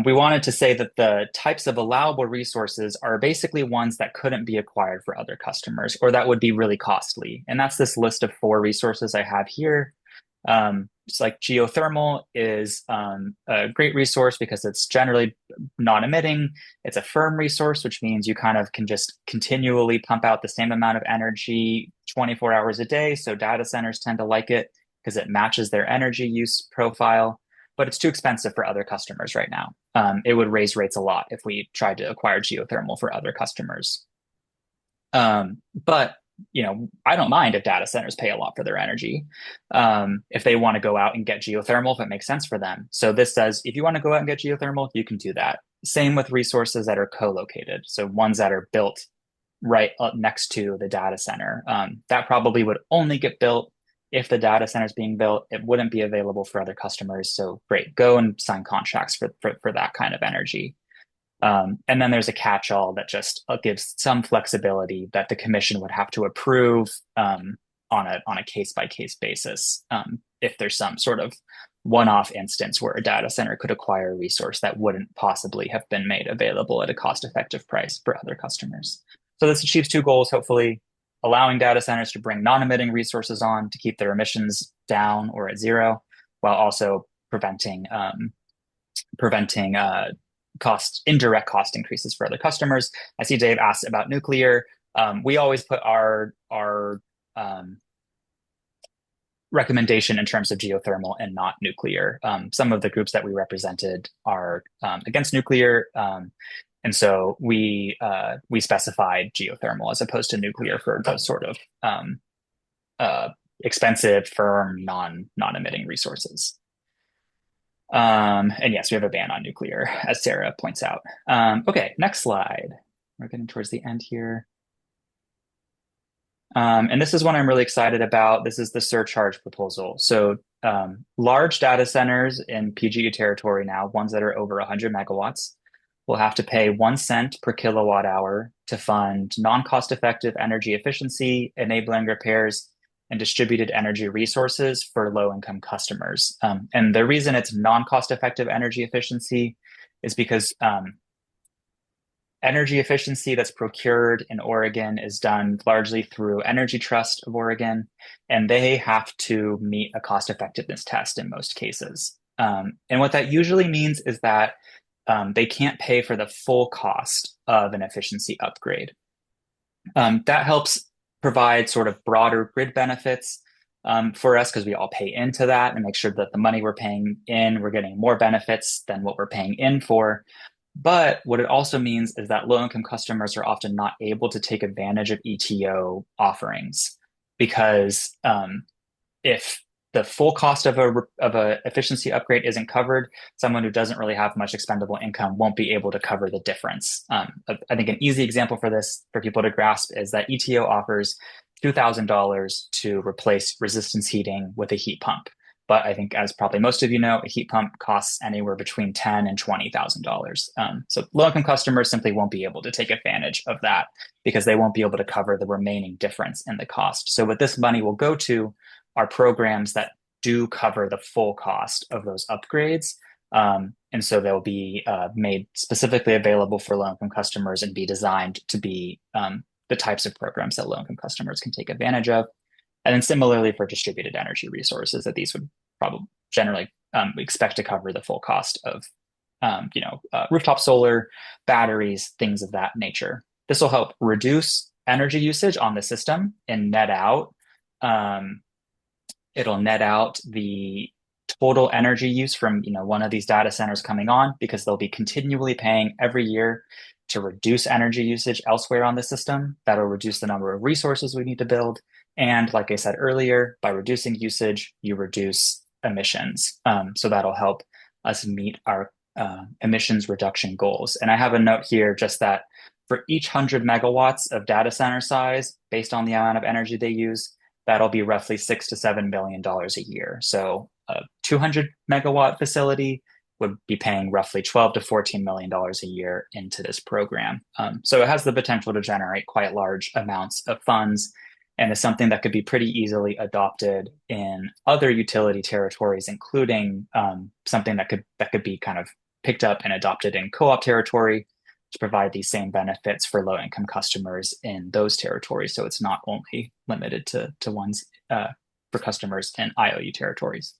we wanted to say that the types of allowable resources are basically ones that couldn't be acquired for other customers or that would be really costly. And that's this list of 4 resources I have here. It's like geothermal is a great resource because it's generally non-emitting. It's a firm resource, which means you kind of can just continually pump out the same amount of energy 24 hours a day. So data centers tend to like it because it matches their energy use profile. But it's too expensive for other customers right now. It would raise rates a lot if we tried to acquire geothermal for other customers. But I don't mind if data centers pay a lot for their energy. If they want to go out and get geothermal, if it makes sense for them. So this says, if you want to go out and get geothermal, you can do that. Same with resources that are co-located. So ones that are built right up next to the data center. That probably would only get built if the data center is being built. It wouldn't be available for other customers. So great, go and sign contracts for that kind of energy. And then there's a catch-all that just gives some flexibility that the commission would have to approve on a case-by-case basis if there's some sort of one-off instance where a data center could acquire a resource that wouldn't possibly have been made available at a cost-effective price for other customers. So this achieves 2 goals, hopefully: allowing data centers to bring non-emitting resources on to keep their emissions down or at 0, while also preventing indirect cost increases for other customers. I see Dave asked about nuclear. We always put our recommendation in terms of geothermal and not nuclear. Some of the groups that we represented are against nuclear. And so we specified geothermal as opposed to nuclear for those sort of expensive, firm, non-emitting resources. And yes, we have a ban on nuclear, as Sarah points out. Okay, next slide. We're getting towards the end here. And this is one I'm really excited about. This is the surcharge proposal. So large data centers in PGE territory now, ones that are over 100 megawatts, will have to pay 1 cent per kilowatt hour to fund non-cost effective energy efficiency, enabling repairs, and distributed energy resources for low-income customers. And the reason it's non-cost effective energy efficiency is because energy efficiency that's procured in Oregon is done largely through Energy Trust of Oregon, and they have to meet a cost effectiveness test in most cases. And what that usually means is that they can't pay for the full cost of an efficiency upgrade. That helps provide sort of broader grid benefits for us because we all pay into that and make sure that the money we're paying in, we're getting more benefits than what we're paying in for. But what it also means is that low-income customers are often not able to take advantage of ETO offerings because if the full cost of a efficiency upgrade isn't covered, someone who doesn't really have much expendable income won't be able to cover the difference. I think an easy example for this for people to grasp is that ETO offers $2,000 to replace resistance heating with a heat pump. But I think, as probably most of you know, a heat pump costs anywhere between $10,000 and $20,000. So low-income customers simply won't be able to take advantage of that because they won't be able to cover the remaining difference in the cost. So what this money will go to are programs that do cover the full cost of those upgrades. And so they'll be made specifically available for low-income customers and be designed to be the types of programs that low-income customers can take advantage of. And then similarly for distributed energy resources, that these would probably generally expect to cover the full cost of rooftop solar, batteries, things of that nature. This will help reduce energy usage on the system and net out. It'll net out the total energy use from one of these data centers coming on, because they'll be continually paying every year to reduce energy usage elsewhere on the system. That'll reduce the number of resources we need to build. And like I said earlier, by reducing usage, you reduce emissions. So that'll help us meet our emissions reduction goals. And I have a note here just that for each 100 megawatts of data center size, based on the amount of energy they use, that'll be roughly $6 to $7 million a year. So a 200 megawatt facility would be paying roughly $12 to $14 million a year into this program. So it has the potential to generate quite large amounts of funds, and is something that could be pretty easily adopted in other utility territories, including something that could be kind of picked up and adopted in co-op territory to provide these same benefits for low-income customers in those territories. So it's not only limited to ones for customers in IOU territories.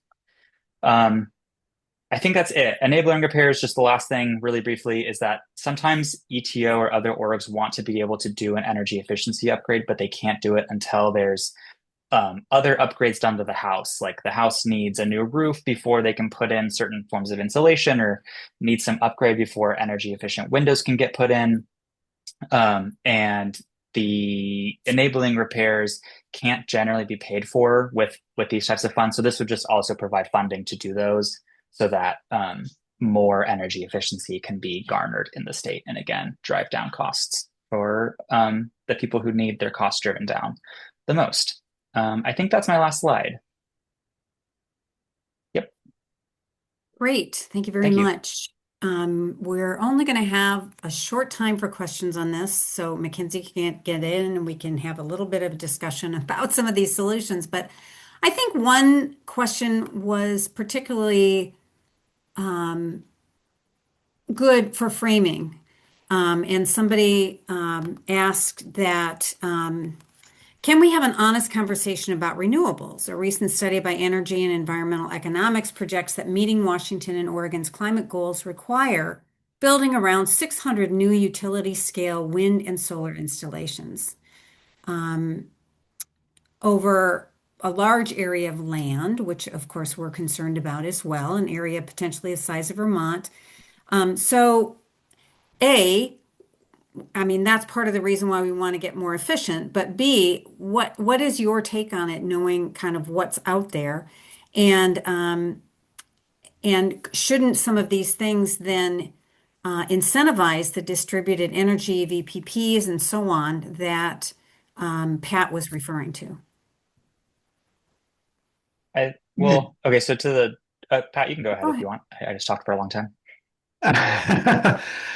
I think that's it. Enabling repairs, just the last thing really briefly, is that sometimes ETO or other orgs want to be able to do an energy efficiency upgrade, but they can't do it until there's other upgrades done to the house. Like the house needs a new roof before they can put in certain forms of insulation, or needs some upgrade before energy efficient windows can get put in. And the enabling repairs can't generally be paid for with these types of funds. So this would just also provide funding to do those, so that more energy efficiency can be garnered in the state, and again, drive down costs for the people who need their costs driven down the most. I think that's my last slide. Yep. Great. Thank you very much. We're only going to have a short time for questions on this, so Mackenzie can't get in and we can have a little bit of a discussion about some of these solutions. But I think one question was particularly good for framing. And somebody asked that, can we have an honest conversation about renewables? A recent study by Energy and Environmental Economics projects that meeting Washington and Oregon's climate goals require building around 600 new utility-scale wind and solar installations over a large area of land, which of course we're concerned about as well, an area potentially the size of Vermont. So I mean, that's part of the reason why we want to get more efficient. But B, what is your take on it, knowing kind of what's out there? And shouldn't some of these things then incentivize the distributed energy, VPPs, and so on that Pat was referring to? Okay, so to the Pat, you can go ahead if you want. I just talked for a long time.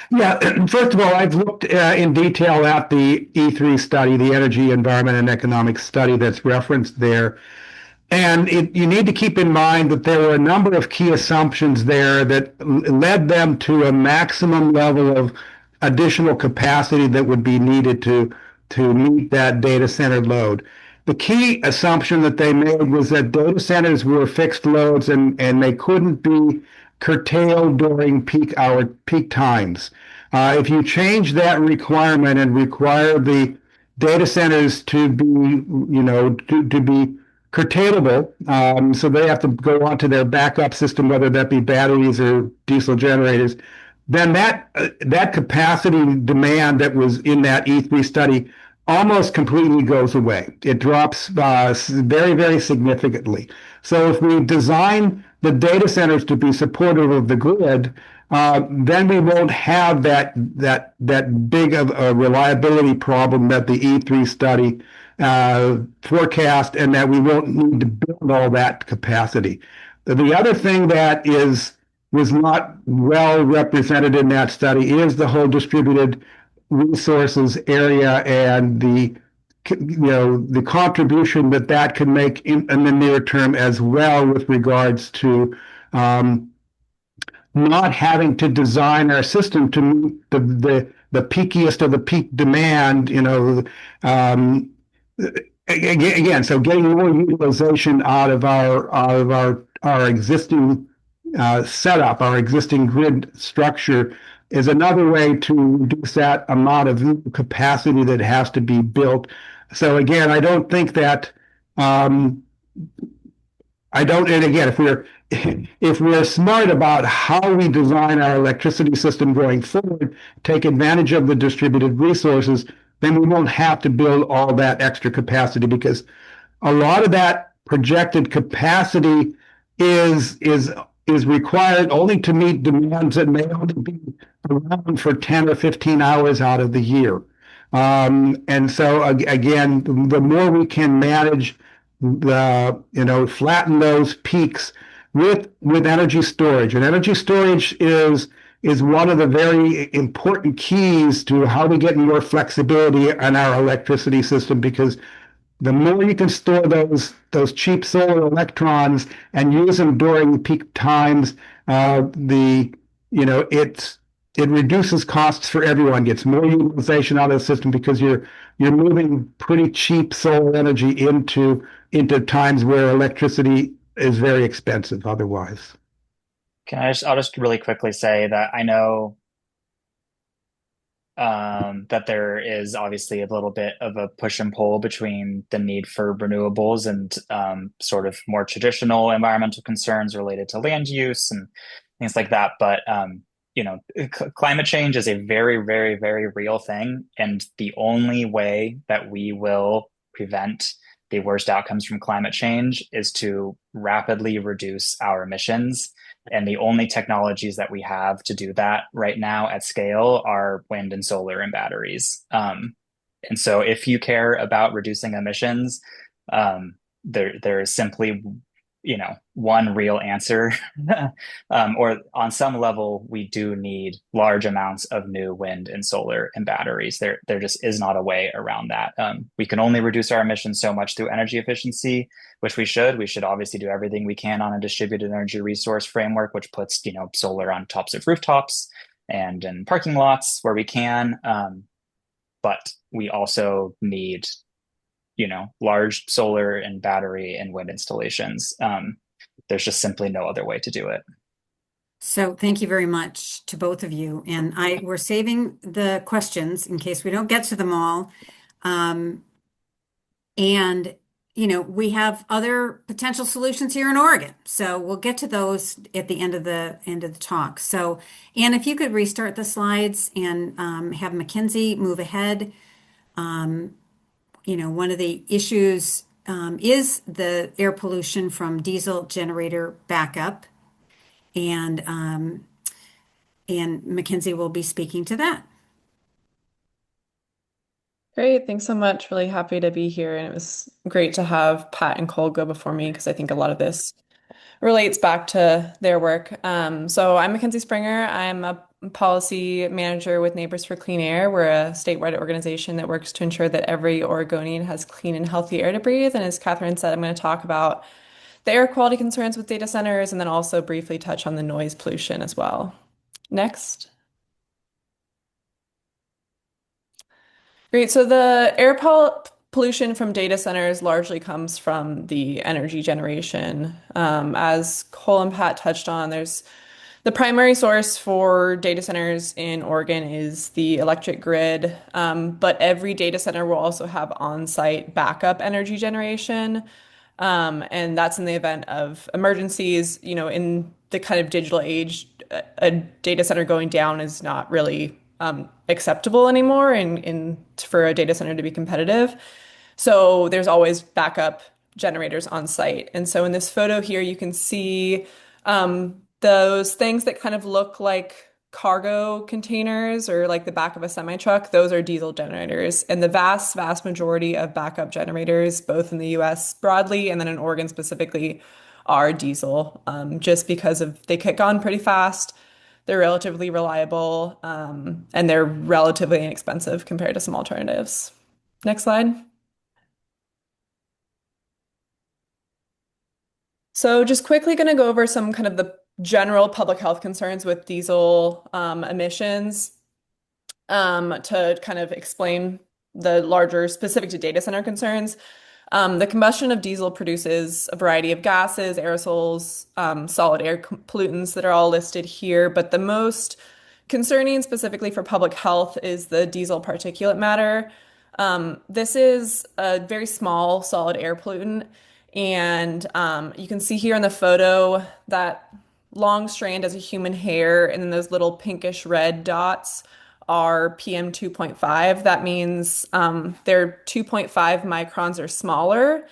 Yeah, first of all, I've looked in detail at the E3 study, the Energy, Environment, and Economics study that's referenced there. And you need to keep in mind that there were a number of key assumptions there that led them to a maximum level of additional capacity that would be needed to meet that data center load. The key assumption that they made was that data centers were fixed loads and they couldn't be curtailed during peak times. If you change that requirement and require the data centers to be, to be curtailable, so they have to go onto their backup system, whether that be batteries or diesel generators, then that capacity demand that was in that E3 study almost completely goes away. It drops very, very significantly. So if we design the data centers to be supportive of the grid, then we won't have that big of a reliability problem that the E3 study forecast, and that we won't need to build all that capacity. The other thing that was not well represented in that study is the whole distributed resources area and the contribution that can make in the near term as well, with regards to um, not having to design our system to meet the peakiest of the peak demand. Again, so getting more utilization out of our existing setup, our existing grid structure, is another way to reduce that amount of new capacity that has to be built. So again, I don't think that I don't, and again, if we're smart about how we design our electricity system going forward, take advantage of the distributed resources, then we won't have to build all that extra capacity, because a lot of that projected capacity is required only to meet demands that may only be around for 10 or 15 hours out of the year. And so again, the more we can manage flatten those peaks with energy storage. And energy storage is one of the very important keys to how we get more flexibility in our electricity system, because the more you can store those cheap solar electrons and use them during peak times, the you know it reduces costs for everyone, gets more utilization out of the system, because you're moving pretty cheap solar energy into times where electricity is very expensive otherwise. I'll just really quickly say that I know that there is obviously a little bit of a push and pull between the need for renewables and sort of more traditional environmental concerns related to land use and things like that. But climate change is a very, very, very real thing, and the only way that we will prevent the worst outcomes from climate change is to rapidly reduce our emissions. And the only technologies that we have to do that right now at scale are wind and solar and batteries. And so if you care about reducing emissions, there is simply, one real answer. Or on some level, we do need large amounts of new wind and solar and batteries. There just is not a way around that. We can only reduce our emissions so much through energy efficiency, which we should. We should obviously do everything we can on a distributed energy resource framework, which puts, solar on tops of rooftops and in parking lots where we can. But we also need large solar and battery and wind installations. There's just simply no other way to do it. So thank you very much to both of you. And we're saving the questions in case we don't get to them all. And we have other potential solutions here in Oregon. So we'll get to those at the end of the talk. So Anne, if you could restart the slides and have Mackenzie move ahead. One of the issues is the air pollution from diesel generator backup, and Mackenzie will be speaking to that. Great, thanks so much. Really happy to be here. And it was great to have Pat and Cole go before me, because I think a lot of this relates back to their work. So I'm Mackenzie Springer. I'm a policy manager with Neighbors for Clean Air. We're a statewide organization that works to ensure that every Oregonian has clean and healthy air to breathe. And as Catherine said, I'm going to talk about the air quality concerns with data centers, and then also briefly touch on the noise pollution as well. Next. Great. So the pollution from data centers largely comes from the energy generation. As Cole and Pat touched on, there's the primary source for data centers in Oregon is the electric grid, but every data center will also have on-site backup energy generation. And that's in the event of emergencies. In the kind of digital age, a data center going down is not really acceptable anymore for a data center to be competitive. So there's always backup generators on site. And so in this photo here, you can see those things that kind of look like cargo containers or like the back of a semi truck. Those are diesel generators. And the vast majority of backup generators, both in the US broadly and then in Oregon specifically, are diesel, just because they kick on pretty fast. They're relatively reliable, and they're relatively inexpensive compared to some alternatives. Next slide. So just quickly going to go over some kind of the general public health concerns with diesel emissions, to kind of explain the larger specific to data center concerns. The combustion of diesel produces a variety of gases, aerosols, solid air pollutants that are all listed here, but the most concerning specifically for public health is the diesel particulate matter. This is a very small solid air pollutant, and you can see here in the photo that long strand as a human hair, and then those little pinkish red dots are PM 2.5. That means they're 2.5 microns or smaller.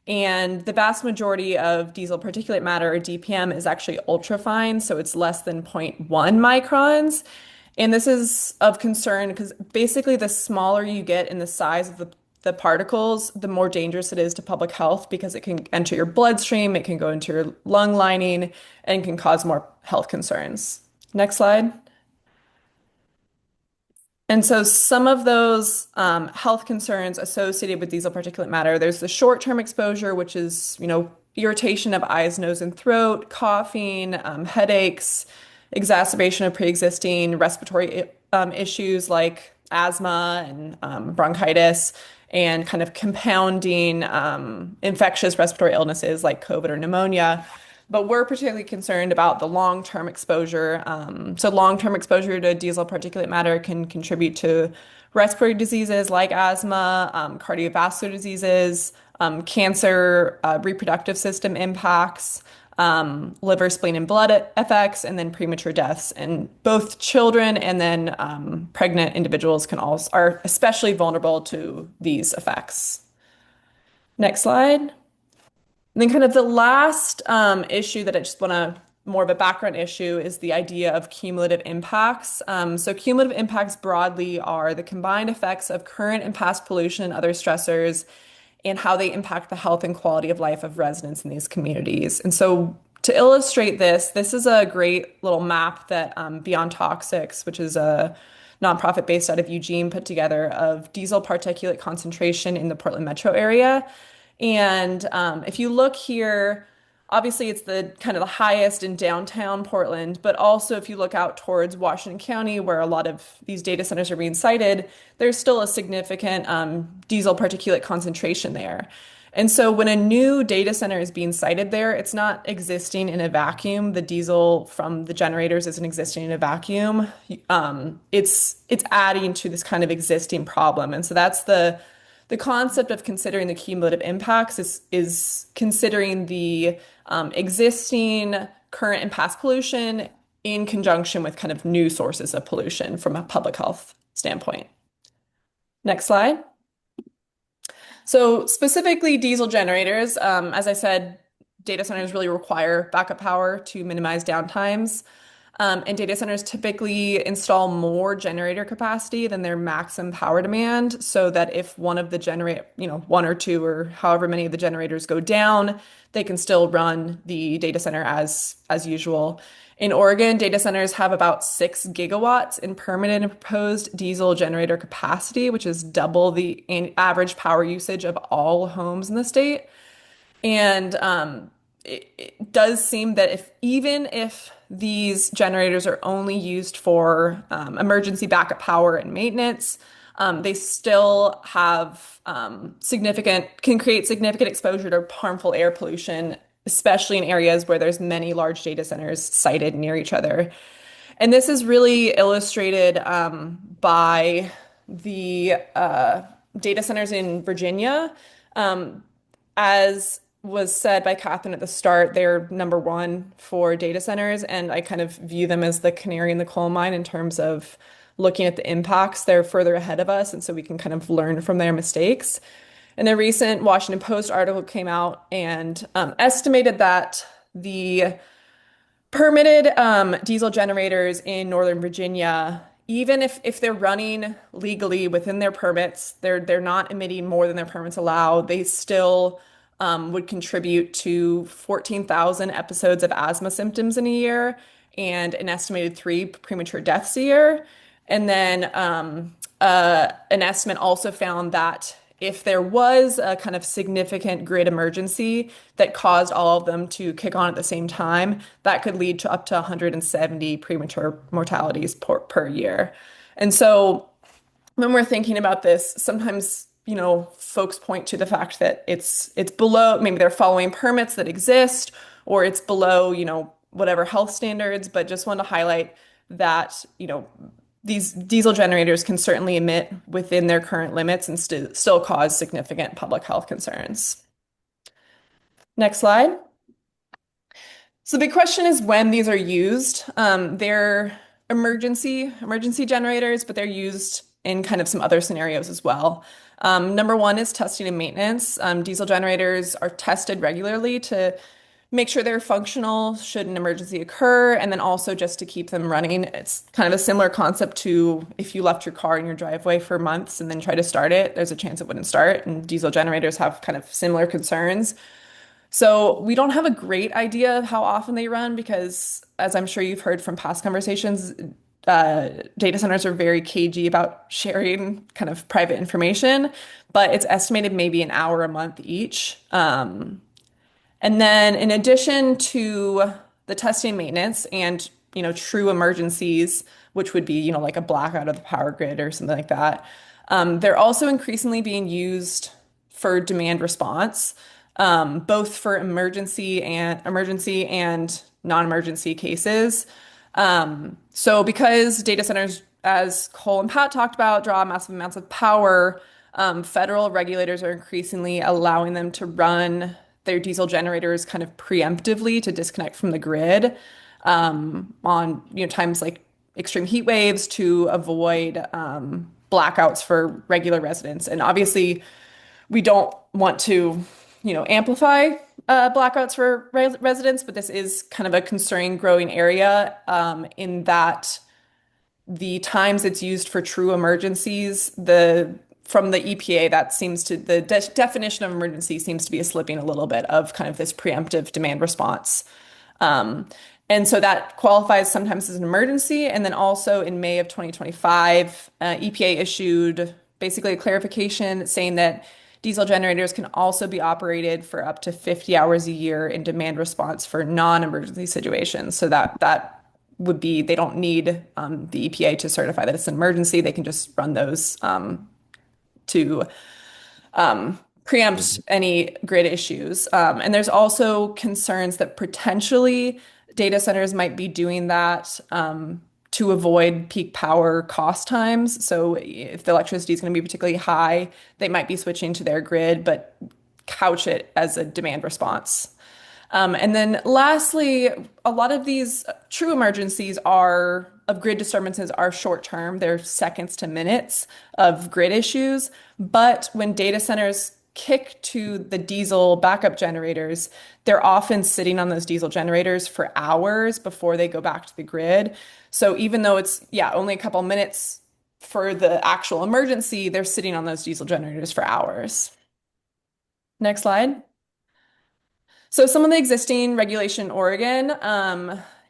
And the vast majority of diesel particulate matter, or DPM, is actually ultrafine, so it's less than zero point 0.1 microns. And this is of concern because basically the smaller you get in the size of the particles, the more dangerous it is to public health because it can enter your bloodstream, it can go into your lung lining, and can cause more health concerns. Next slide. And so some of those health concerns associated with diesel particulate matter, there's the short-term exposure, which is, irritation of eyes, nose, and throat, coughing, headaches, exacerbation of pre-existing respiratory issues like asthma and bronchitis, and kind of compounding infectious respiratory illnesses like COVID or pneumonia. But we're particularly concerned about the long-term exposure. So long-term exposure to diesel particulate matter can contribute to respiratory diseases like asthma, cardiovascular diseases, cancer, reproductive system impacts, liver, spleen, and blood effects, and then premature deaths. And both children and then pregnant individuals are especially vulnerable to these effects. Next slide. And then kind of the last issue that I just want to, more of a background issue, is the idea of cumulative impacts. So cumulative impacts broadly are the combined effects of current and past pollution and other stressors and how they impact the health and quality of life of residents in these communities. And so to illustrate this is a great little map that Beyond Toxics, which is a nonprofit based out of Eugene, put together of diesel particulate concentration in the Portland metro area. And if you look here, obviously it's the kind of the highest in downtown Portland, but also if you look out towards Washington County, where a lot of these data centers are being sited, there's still a significant diesel particulate concentration there. And so when a new data center is being sited there, it's not existing in a vacuum. The diesel from the generators isn't existing in a vacuum. It's adding to this kind of existing problem. And so that's the concept of considering the cumulative impacts is considering the existing, current, and past pollution in conjunction with kind of new sources of pollution from a public health standpoint. Next slide. So specifically diesel generators, as I said, data centers really require backup power to minimize downtimes. And data centers typically install more generator capacity than their maximum power demand, so that if one of the one or two or however many of the generators go down, they can still run the data center as usual. In Oregon, data centers have about 6 gigawatts in permanent and proposed diesel generator capacity, which is double the average power usage of all homes in the state. And it does seem that even if these generators are only used for emergency backup power and maintenance, they still have can create significant exposure to harmful air pollution, especially in areas where there's many large data centers sited near each other. And this is really illustrated by the data centers in Virginia. As was said by Catherine at the start, they're number one for data centers, and I kind of view them as the canary in the coal mine in terms of looking at the impacts, they're further ahead of us, and so we can kind of learn from their mistakes. And a recent Washington Post article came out and estimated that the permitted diesel generators in Northern Virginia, even if they're running legally within their permits, they're not emitting more than their permits allow, they still would contribute to 14,000 episodes of asthma symptoms in a year and an estimated 3 premature deaths a year. And then an estimate also found that if there was a kind of significant grid emergency that caused all of them to kick on at the same time, that could lead to up to 170 premature mortalities per year. And so when we're thinking about this, sometimes, folks point to the fact that it's below, maybe they're following permits that exist, or it's below, whatever health standards, but just want to highlight that, these diesel generators can certainly emit within their current limits and still cause significant public health concerns. Next slide. So the big question is when these are used. They're emergency generators, but they're used in kind of some other scenarios as well. Number one is testing and maintenance. Diesel generators are tested regularly to make sure they're functional should an emergency occur, and then also just to keep them running. It's kind of a similar concept to if you left your car in your driveway for months and then try to start it, there's a chance it wouldn't start, and diesel generators have kind of similar concerns. So we don't have a great idea of how often they run because, as I'm sure you've heard from past conversations, data centers are very cagey about sharing kind of private information, but it's estimated maybe an hour a month each. And then in addition to the testing and maintenance and, true emergencies, which would be, like a blackout of the power grid or something like that, they're also increasingly being used for demand response, both for emergency and non-emergency cases. So because data centers, as Cole and Pat talked about, draw massive amounts of power, federal regulators are increasingly allowing them to run their diesel generators kind of preemptively to disconnect from the grid on times like extreme heat waves to avoid blackouts for regular residents. And obviously, we don't want to amplify blackouts for residents, but this is kind of a concerning growing area in that the times it's used for true emergencies, from the EPA, that seems to the definition of emergency seems to be slipping a little bit of kind of this preemptive demand response. And so that qualifies sometimes as an emergency. And then also in May of 2025, EPA issued basically a clarification saying that diesel generators can also be operated for up to 50 hours a year in demand response for non-emergency situations. So that would be, they don't need the EPA to certify that it's an emergency. They can just run those to preempt any grid issues. And there's also concerns that potentially data centers might be doing that to avoid peak power cost times. So if the electricity is going to be particularly high, they might be switching to their grid, but couch it as a demand response. And then lastly, a lot of these true emergencies of grid disturbances are short term. They're seconds to minutes of grid issues. But when data centers kick to the diesel backup generators, they're often sitting on those diesel generators for hours before they go back to the grid. So even though it's, only a couple minutes for the actual emergency, they're sitting on those diesel generators for hours. Next slide. So some of the existing regulation in Oregon,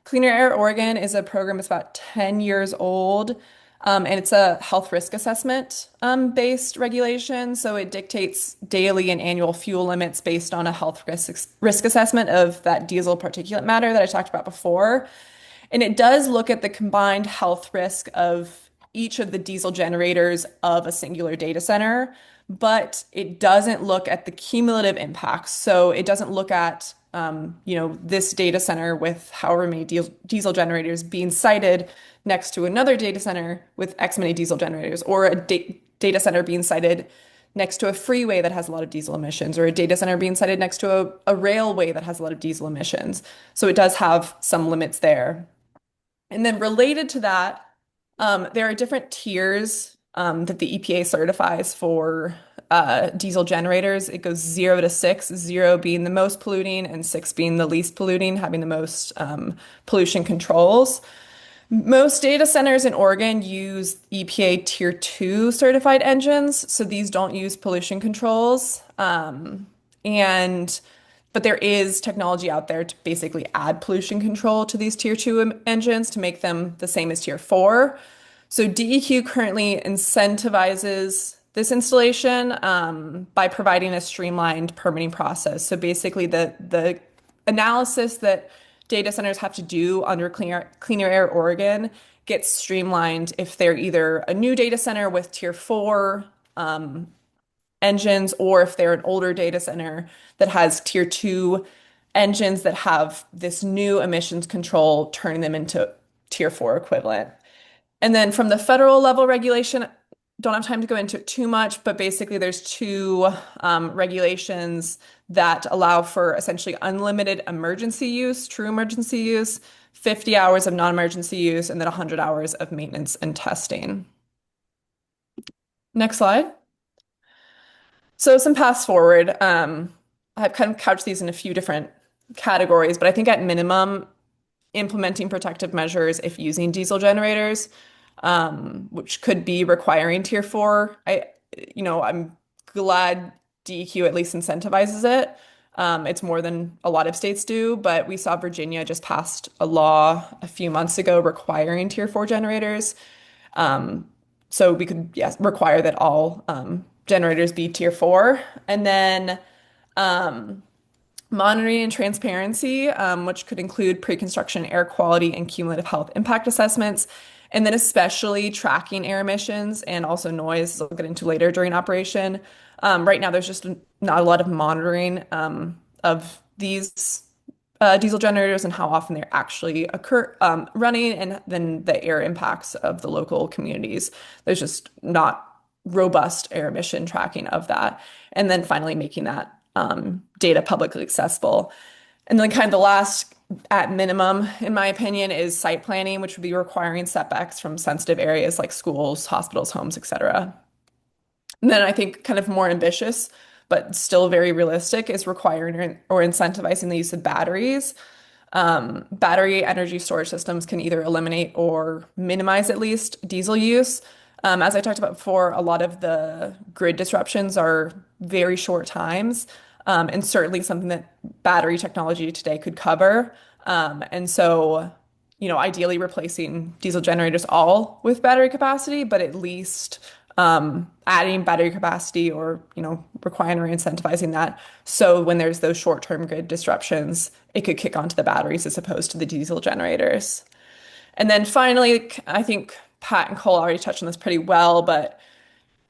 Cleaner Air Oregon is a program that's about 10 years old, and it's a health risk assessment based regulation. So it dictates daily and annual fuel limits based on a health risk assessment of that diesel particulate matter that I talked about before. And it does look at the combined health risk of each of the diesel generators of a singular data center, but it doesn't look at the cumulative impacts. So it doesn't look at, this data center with however many diesel generators being sited next to another data center with X many diesel generators, or a data center being sited next to a freeway that has a lot of diesel emissions, or a data center being sited next to a railway that has a lot of diesel emissions. So it does have some limits there. And then related to that, There are different tiers that the EPA certifies for diesel generators. It goes 0 to 6, 0 being the most polluting and 6 being the least polluting, having the most pollution controls. Most data centers in Oregon use EPA Tier 2 certified engines, so these don't use pollution controls. And but there is technology out there to basically add pollution control to these Tier 2 engines to make them the same as Tier 4. So DEQ currently incentivizes this installation by providing a streamlined permitting process. So basically, the analysis that data centers have to do under Cleaner Air Oregon gets streamlined if they're either a new data center with Tier 4 engines, or if they're an older data center that has Tier 2 engines that have this new emissions control, turning them into Tier 4 equivalent. And then from the federal level regulation, don't have time to go into it too much, but basically there's two regulations that allow for essentially unlimited emergency use, true emergency use, 50 hours of non-emergency use, and then 100 hours of maintenance and testing. Next slide. So some paths forward. I've kind of couched these in a few different categories, but I think at minimum, implementing protective measures if using diesel generators, which could be requiring Tier 4. I'm glad DEQ at least incentivizes it. It's more than a lot of states do, but we saw Virginia just passed a law a few months ago requiring Tier 4 generators. So we could, yes, require that all generators be Tier 4. And then monitoring and transparency, which could include pre-construction air quality and cumulative health impact assessments, and then especially tracking air emissions and also noise, as I'll get into later during operation. Right now, there's just not a lot of monitoring of these diesel generators and how often they're actually running, and then the air impacts of the local communities. There's just not robust air emission tracking of that. And then finally making that data publicly accessible. And then kind of the last, at minimum, in my opinion, is site planning, which would be requiring setbacks from sensitive areas like schools, hospitals, homes, etc. And then I think kind of more ambitious, but still very realistic, is requiring or incentivizing the use of batteries. Battery energy storage systems can either eliminate or minimize at least diesel use. As I talked about before, a lot of the grid disruptions are very short times, and certainly something that battery technology today could cover. And so, ideally replacing diesel generators all with battery capacity, but at least adding battery capacity or, requiring or incentivizing that. So when there's those short-term grid disruptions, it could kick onto the batteries as opposed to the diesel generators. And then finally, I think Pat and Cole already touched on this pretty well, but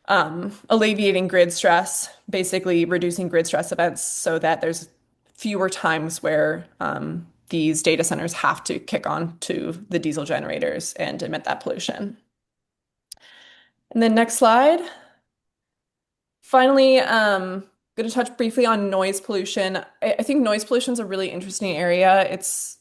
alleviating grid stress, basically reducing grid stress events so that there's fewer times where these data centers have to kick on to the diesel generators and emit that pollution. And then next slide. Finally, going to touch briefly on noise pollution. I think noise pollution is a really interesting area. It's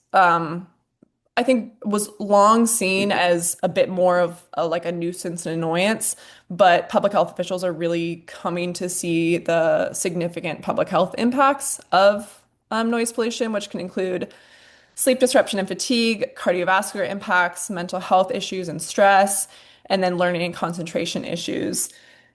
I think was long seen as a bit more of like a nuisance and annoyance, but public health officials are really coming to see the significant public health impacts of noise pollution, which can include sleep disruption and fatigue, cardiovascular impacts, mental health issues and stress, and then learning and concentration issues.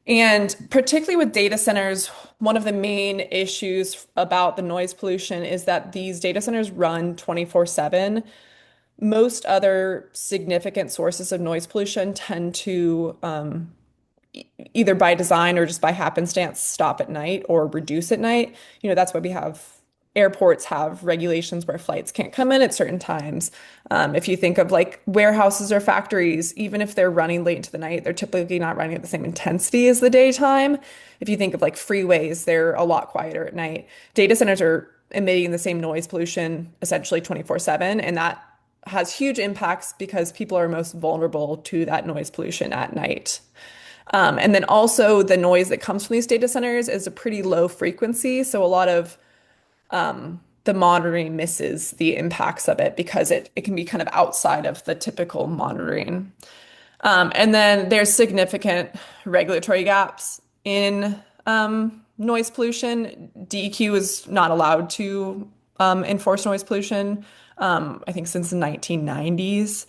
And particularly with data centers, one of the main issues about the noise pollution is that these data centers run 24/7. Most other significant sources of noise pollution tend to either by design or just by happenstance stop at night or reduce at night. That's why we have airports have regulations where flights can't come in at certain times. If you think of like warehouses or factories, even if they're running late into the night, they're typically not running at the same intensity as the daytime. If you think of like freeways, they're a lot quieter at night. Data centers are emitting the same noise pollution essentially 24/7, and that has huge impacts because people are most vulnerable to that noise pollution at night. And then also the noise that comes from these data centers is a pretty low frequency. So a lot of the monitoring misses the impacts of it because it can be kind of outside of the typical monitoring. And then there's significant regulatory gaps in noise pollution. DEQ is not allowed to enforce noise pollution, I think since the 1990s.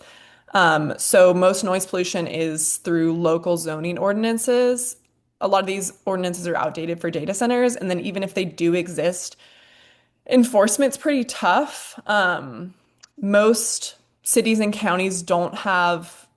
So most noise pollution is through local zoning ordinances. A lot of these ordinances are outdated for data centers, and then even if they do exist, enforcement's pretty tough. Most cities and counties don't have,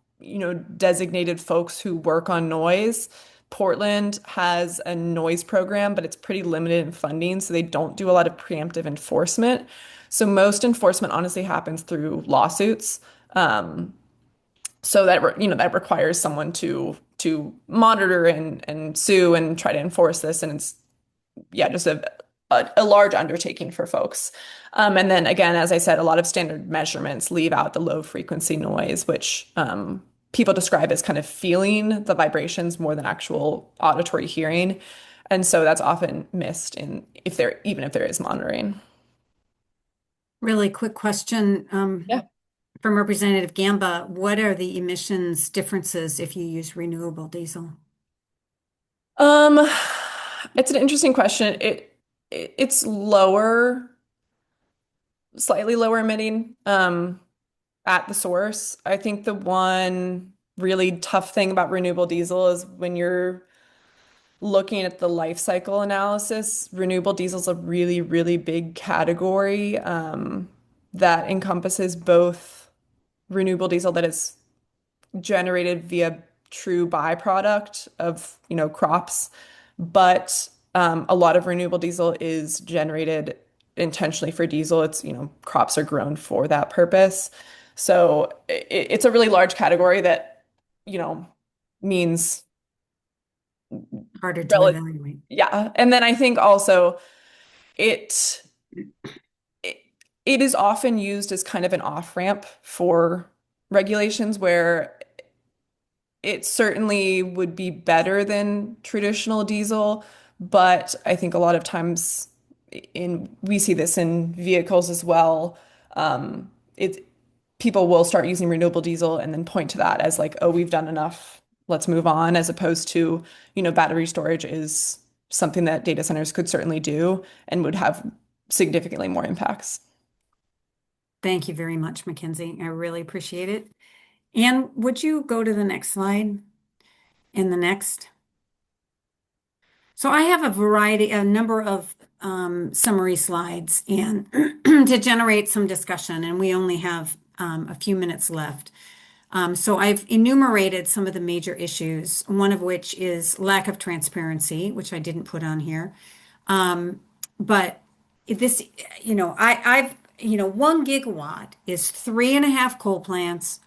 designated folks who work on noise. Portland has a noise program, but it's pretty limited in funding, so they don't do a lot of preemptive enforcement. So most enforcement honestly happens through lawsuits. So that requires someone to monitor and sue and try to enforce this, and it's yeah, just a large undertaking for folks. And then again, as I said, a lot of standard measurements leave out the low frequency noise, which people describe as kind of feeling the vibrations more than actual auditory hearing. And so that's often missed even if there is monitoring. Really quick question Yeah. from Representative Gamba. What are the emissions differences if you use renewable diesel? Um, it's an interesting question. It's lower, slightly lower emitting at the source. I think the one really tough thing about renewable diesel is when you're looking at the life cycle analysis, renewable diesel is a really, really big category that encompasses both renewable diesel that is generated via true byproduct of, crops, but a lot of renewable diesel is generated intentionally for diesel. It's, crops are grown for that purpose. So it's a really large category that, means Harder to rel evaluate. yeah. And then I think also it, it it is often used as kind of an off-ramp for regulations where it certainly would be better than traditional diesel, but I think a lot of times we see this in vehicles as well. It People will start using renewable diesel and then point to that as like, oh, we've done enough, let's move on, as opposed to, battery storage is something that data centers could certainly do and would have significantly more impacts. Thank you very much, Mackenzie. I really appreciate it. And would you go to the next slide and the next? So I have a number of summary slides and to generate some discussion, and we only have a few minutes left. So I've enumerated some of the major issues, one of which is lack of transparency, which I didn't put on here. But this, I've, 1 gigawatt is 3.5 coal plants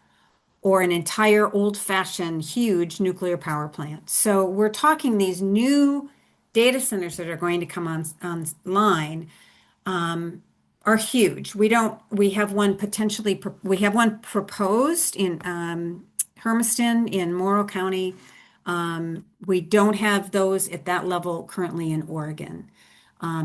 or an entire old-fashioned huge nuclear power plant. So we're talking these new data centers that are going to come online are huge. We have one proposed in Hermiston in Morrow County. We don't have those at that level currently in Oregon.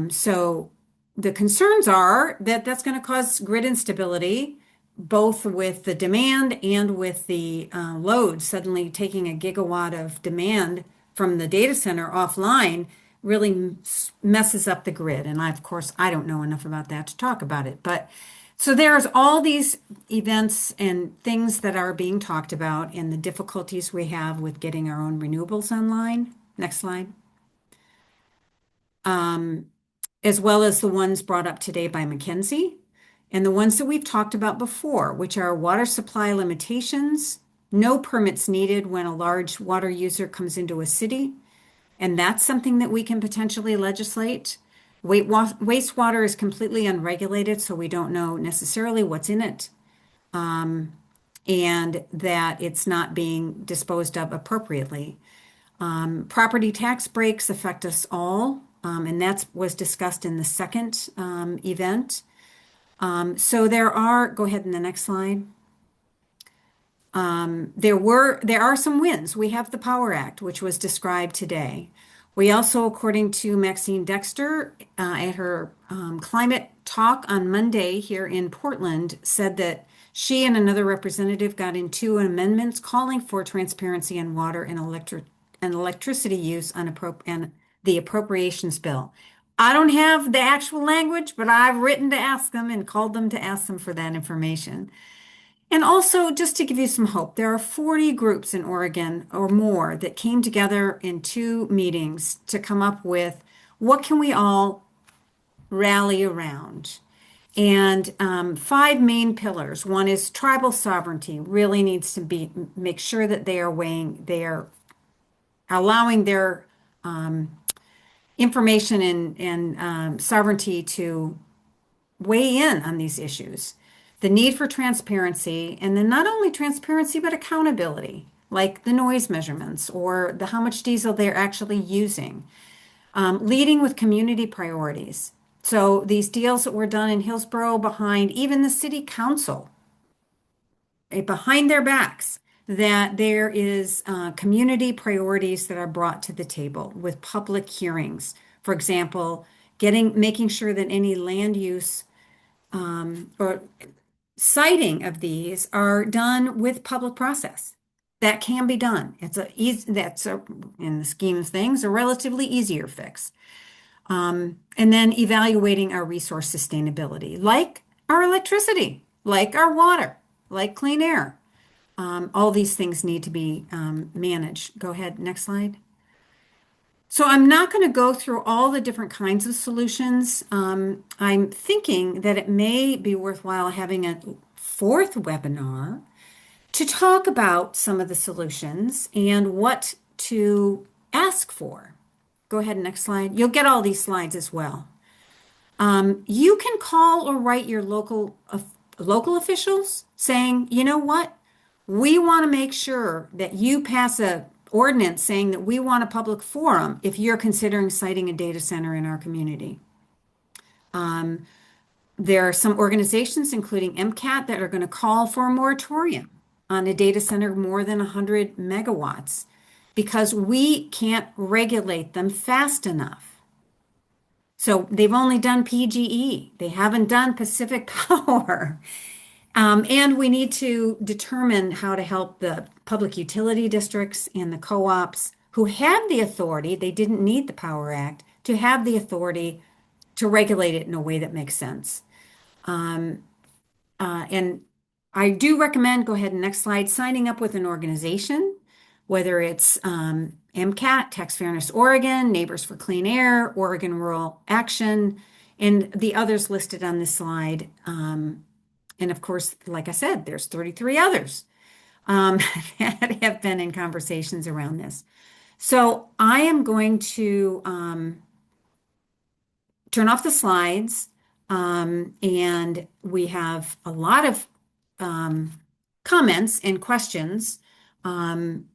So the concerns are that that's going to cause grid instability, both with the demand and with the load. Suddenly taking a gigawatt of demand from the data center offline really messes up the grid. And of course, I don't know enough about that to talk about it. But so there's all these events and things that are being talked about and the difficulties we have with getting our own renewables online. Next slide. As well as the ones brought up today by Mackenzie and the ones that we've talked about before, which are water supply limitations, no permits needed when a large water user comes into a city. And that's something that we can potentially legislate. Wastewater is completely unregulated, so we don't know necessarily what's in it, and that it's not being disposed of appropriately. Property tax breaks affect us all, and that was discussed in the second event. So go ahead in the next slide. There are some wins. We have the Power Act, which was described today. We also, according to Maxine Dexter, at her climate talk on Monday here in Portland, said that She and another representative got into amendments calling for transparency on water and electricity use on and the appropriations bill. I don't have the actual language, but I've written to ask them and called them to ask them for that information. And also, just to give you some hope, there are 40 groups in Oregon or more that came together in 2 meetings to come up with what can we all rally around. And 5 main pillars. One is tribal sovereignty, really needs to be make sure that they are allowing their information and sovereignty to weigh in on these issues. The need for transparency, and then not only transparency, but accountability, like the noise measurements or the how much diesel they're actually using. Leading with community priorities. So these deals that were done in Hillsborough behind even the city council, behind their backs, that there is community priorities that are brought to the table with public hearings. For example, making sure that any land use or citing of these are done with public process. That can be done. In the scheme of things, a relatively easier fix. And then evaluating our resource sustainability, like our electricity, like our water, like clean air. All these things need to be managed. Go ahead, next slide. So I'm not going to go through all the different kinds of solutions. I'm thinking that it may be worthwhile having a fourth webinar to talk about some of the solutions and what to ask for. Go ahead, next slide. You'll get all these slides as well. You can call or write your local officials saying, you know what? We want to make sure that you pass a ordinance saying that we want a public forum if you're considering siting a data center in our community. There are some organizations, including MCAT, that are going to call for a moratorium on a data center more than 100 megawatts because we can't regulate them fast enough. So they've only done PGE. They haven't done Pacific Power. And we need to determine how to help the public utility districts and the co-ops who have the authority, they didn't need the Power Act, to have the authority to regulate it in a way that makes sense. And I do recommend, go ahead and next slide, signing up with an organization, whether it's MCAT, Tax Fairness Oregon, Neighbors for Clean Air, Oregon Rural Action, and the others listed on this slide. And of course, like I said, there's 33 others that have been in conversations around this. So I am going to turn off the slides, and we have a lot of comments and questions. And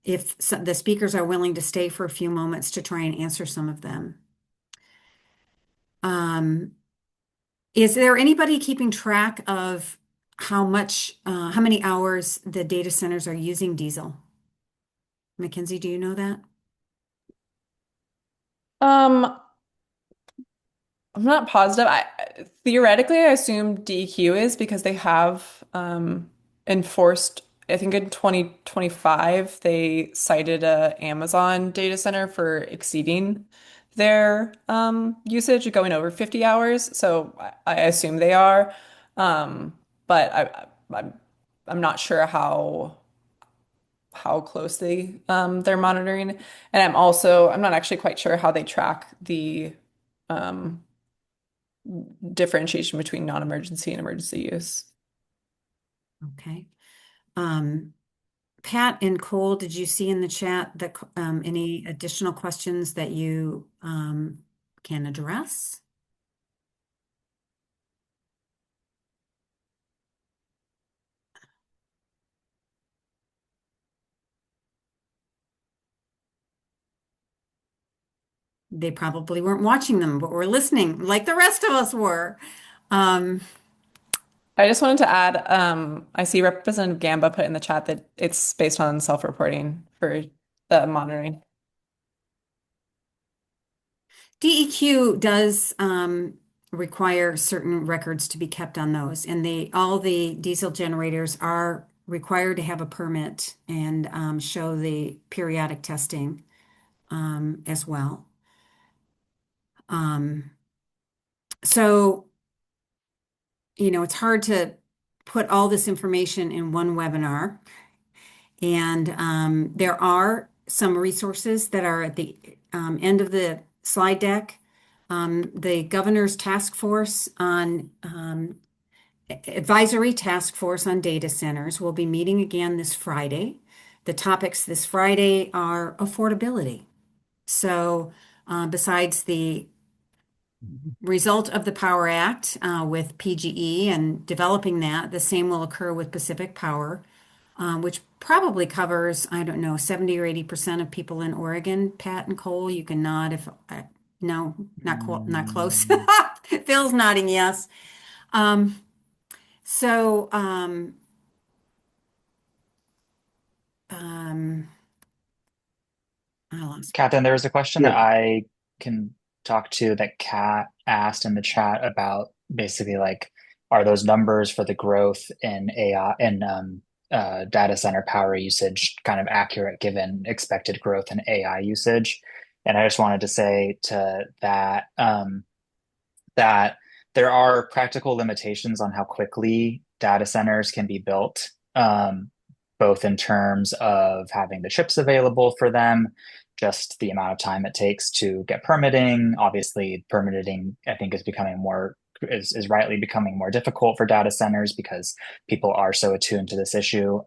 if the speakers are willing to stay for a few moments to try and answer some of them. Is there anybody keeping track of how many hours the data centers are using diesel? Mackenzie, do you know that? I'm not positive. Theoretically, I assume DEQ is because they have enforced, I think in 2025, they cited a Amazon data center for exceeding their usage, going over 50 hours. So I assume they are. But I'm not sure how closely they're monitoring. And I'm not actually quite sure how they track the um differentiation between non-emergency and emergency use. Okay. Pat and Cole, did you see in the chat that any additional questions that you can address? They probably weren't watching them, but were listening like the rest of us were. I just wanted to add, I see Representative Gamba put in the chat that it's based on self-reporting for the monitoring. DEQ does require certain records to be kept on those. And all the diesel generators are required to have a permit and show the periodic testing as well. Um, so, it's hard to put all this information in one webinar. And there are some resources that are at the end of the slide deck. The governor's task force on advisory task force on data centers will be meeting again this Friday. The topics this Friday are affordability. So, besides the result of the Power Act with PGE and developing that, the same will occur with Pacific Power, which probably covers, I don't know, 70 or 80% of people in Oregon. Pat and Cole, you can nod if no, not close. Phil's nodding yes. So, I lost. Catherine, there was a question that Yeah. I can talk to that Kat asked in the chat about basically like, are those numbers for the growth in AI and data center power usage kind of accurate given expected growth in AI usage? And I just wanted to say to that that there are practical limitations on how quickly data centers can be built, both in terms of having the chips available for them, just the amount of time it takes to get permitting. Obviously, permitting, I think, is rightly becoming more difficult for data centers because people are so attuned to this issue.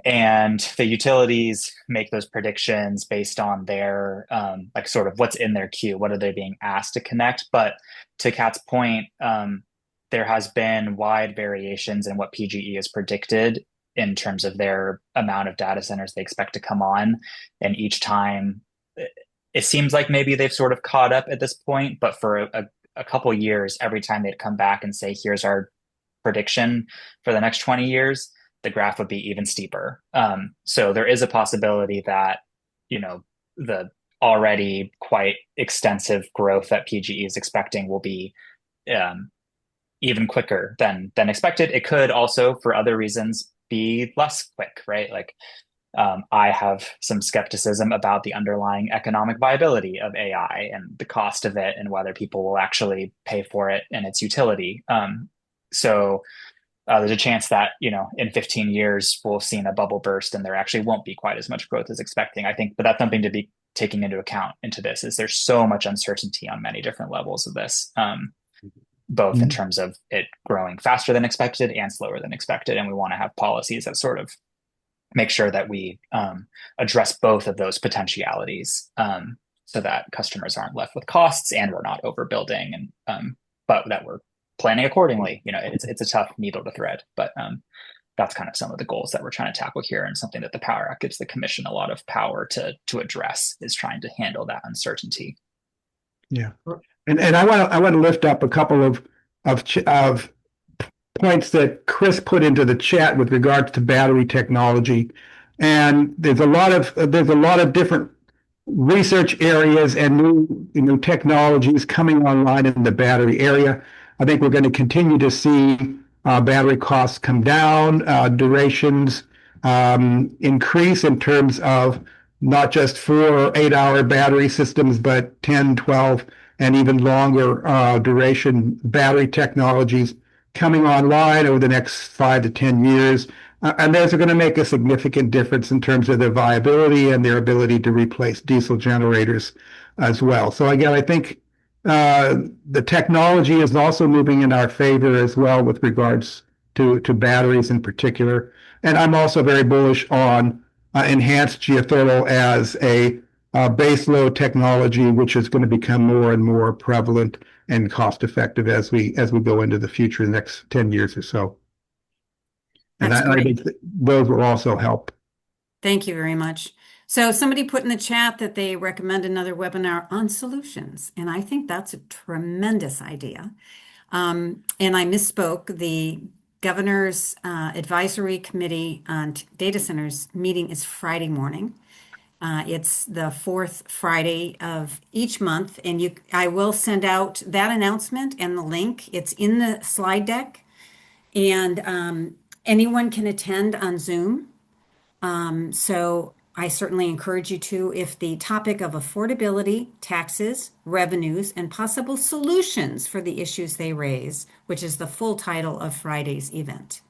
And the utilities make those predictions based on their like sort of what's in their queue, what are they being asked to connect. But to Kat's point, there has been wide variations in what PGE has predicted in terms of their amount of data centers they expect to come on. And each time, it seems like maybe they've sort of caught up at this point, but for a couple years, every time they'd come back and say, here's our prediction for the next 20 years, the graph would be even steeper. So there is a possibility that, the already quite extensive growth that PGE is expecting will be even quicker than expected. It could also, for other reasons, be less quick, right? Like I have some skepticism about the underlying economic viability of AI and the cost of it and whether people will actually pay for it and its utility. So there's a chance that, in 15 years, we'll have seen a bubble burst and there actually won't be quite as much growth as expecting, I think. But that's something to be taking into account into this, is there's so much uncertainty on many different levels of this, both in terms of it growing faster than expected and slower than expected. And we want to have policies that sort of make sure that we address both of those potentialities so that customers aren't left with costs and we're not overbuilding, and but that we're planning accordingly. It's a tough needle to thread, but that's kind of some of the goals that we're trying to tackle here, and something that the Power Act gives the Commission a lot of power to address, is trying to handle that uncertainty. Yeah, and I want to lift up a couple of points that Chris put into the chat with regards to battery technology, and there's a lot of different research areas and new technologies coming online in the battery area. I think we're going to continue to see battery costs come down, durations increase in terms of not just 4 or 8 hour battery systems, but 10, 12, and even longer duration battery technologies coming online over the next 5 to 10 years. And those are going to make a significant difference in terms of their viability and their ability to replace diesel generators as well. So again, I think the technology is also moving in our favor as well with regards to batteries in particular. And I'm also very bullish on enhanced geothermal as a base load technology, which is going to become more and more prevalent and cost effective as we go into the future, the next 10 years or so. And That's I great. think those will also help. Thank you very much. So somebody put in the chat that they recommend another webinar on solutions, and I think that's a tremendous idea. And I misspoke. The governor's advisory committee on data centers meeting is Friday morning. It's the fourth Friday of each month, and I will send out that announcement and the link. It's in the slide deck, and anyone can attend on Zoom. So I certainly encourage you to, if the topic of affordability, taxes, revenues, and possible solutions for the issues they raise, which is the full title of Friday's event.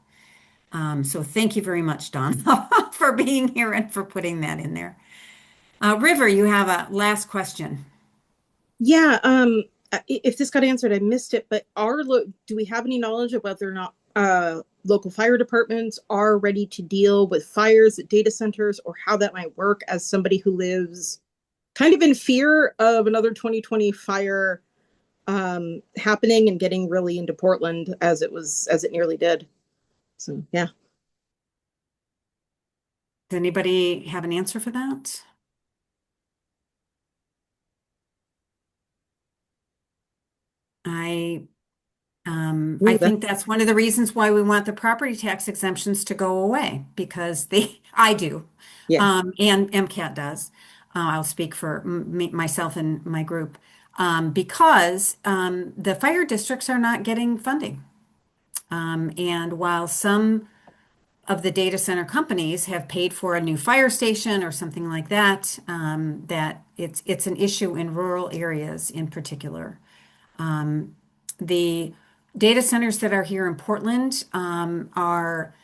So thank you very much, Don, for being here and for putting that in there. River, you have a last question. Yeah, if this got answered, I missed it, but do we have any knowledge of whether or not local fire departments are ready to deal with fires at data centers, or how that might work, as somebody who lives kind of in fear of another 2020 fire happening and getting really into Portland as it nearly did. So, yeah. Does anybody have an answer for that? I think that's one of the reasons why we want the property tax exemptions to go away, because I do, Yeah. and MCAT does. I'll speak for myself and my group, because the fire districts are not getting funding. And while some of the data center companies have paid for a new fire station or something like that, that it's an issue in rural areas in particular. The data centers that are here in Portland are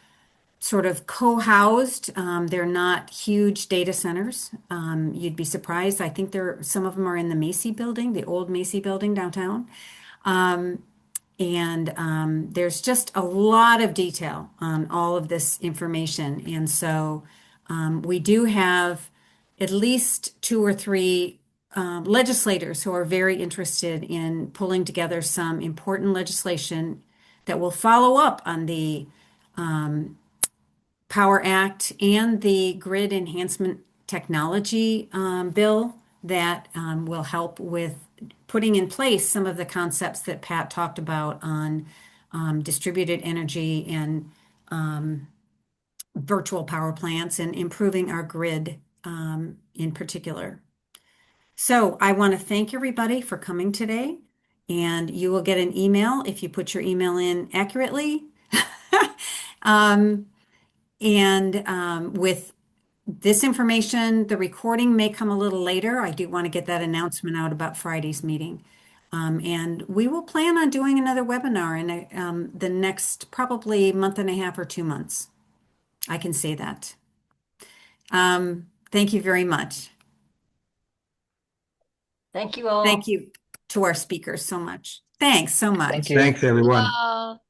sort of co-housed. They're not huge data centers. You'd be surprised. I think some of them are in the Macy building, the old Macy building downtown. And there's just a lot of detail on all of this information. And so we do have at least two or three legislators who are very interested in pulling together some important legislation that will follow up on the Power Act and the Grid Enhancement Technology bill that will help with putting in place some of the concepts that Pat talked about on distributed energy and virtual power plants and improving our grid in particular. So I want to thank everybody for coming today, and you will get an email if you put your email in accurately. And with this information, the recording may come a little later. I do want to get that announcement out about Friday's meeting. And we will plan on doing another webinar in the next probably month and a half or 2 months. I can say that. Thank you very much. Thank you all. Thank you to our speakers so much. Thanks so much. Thank you. Thanks, everyone. Well.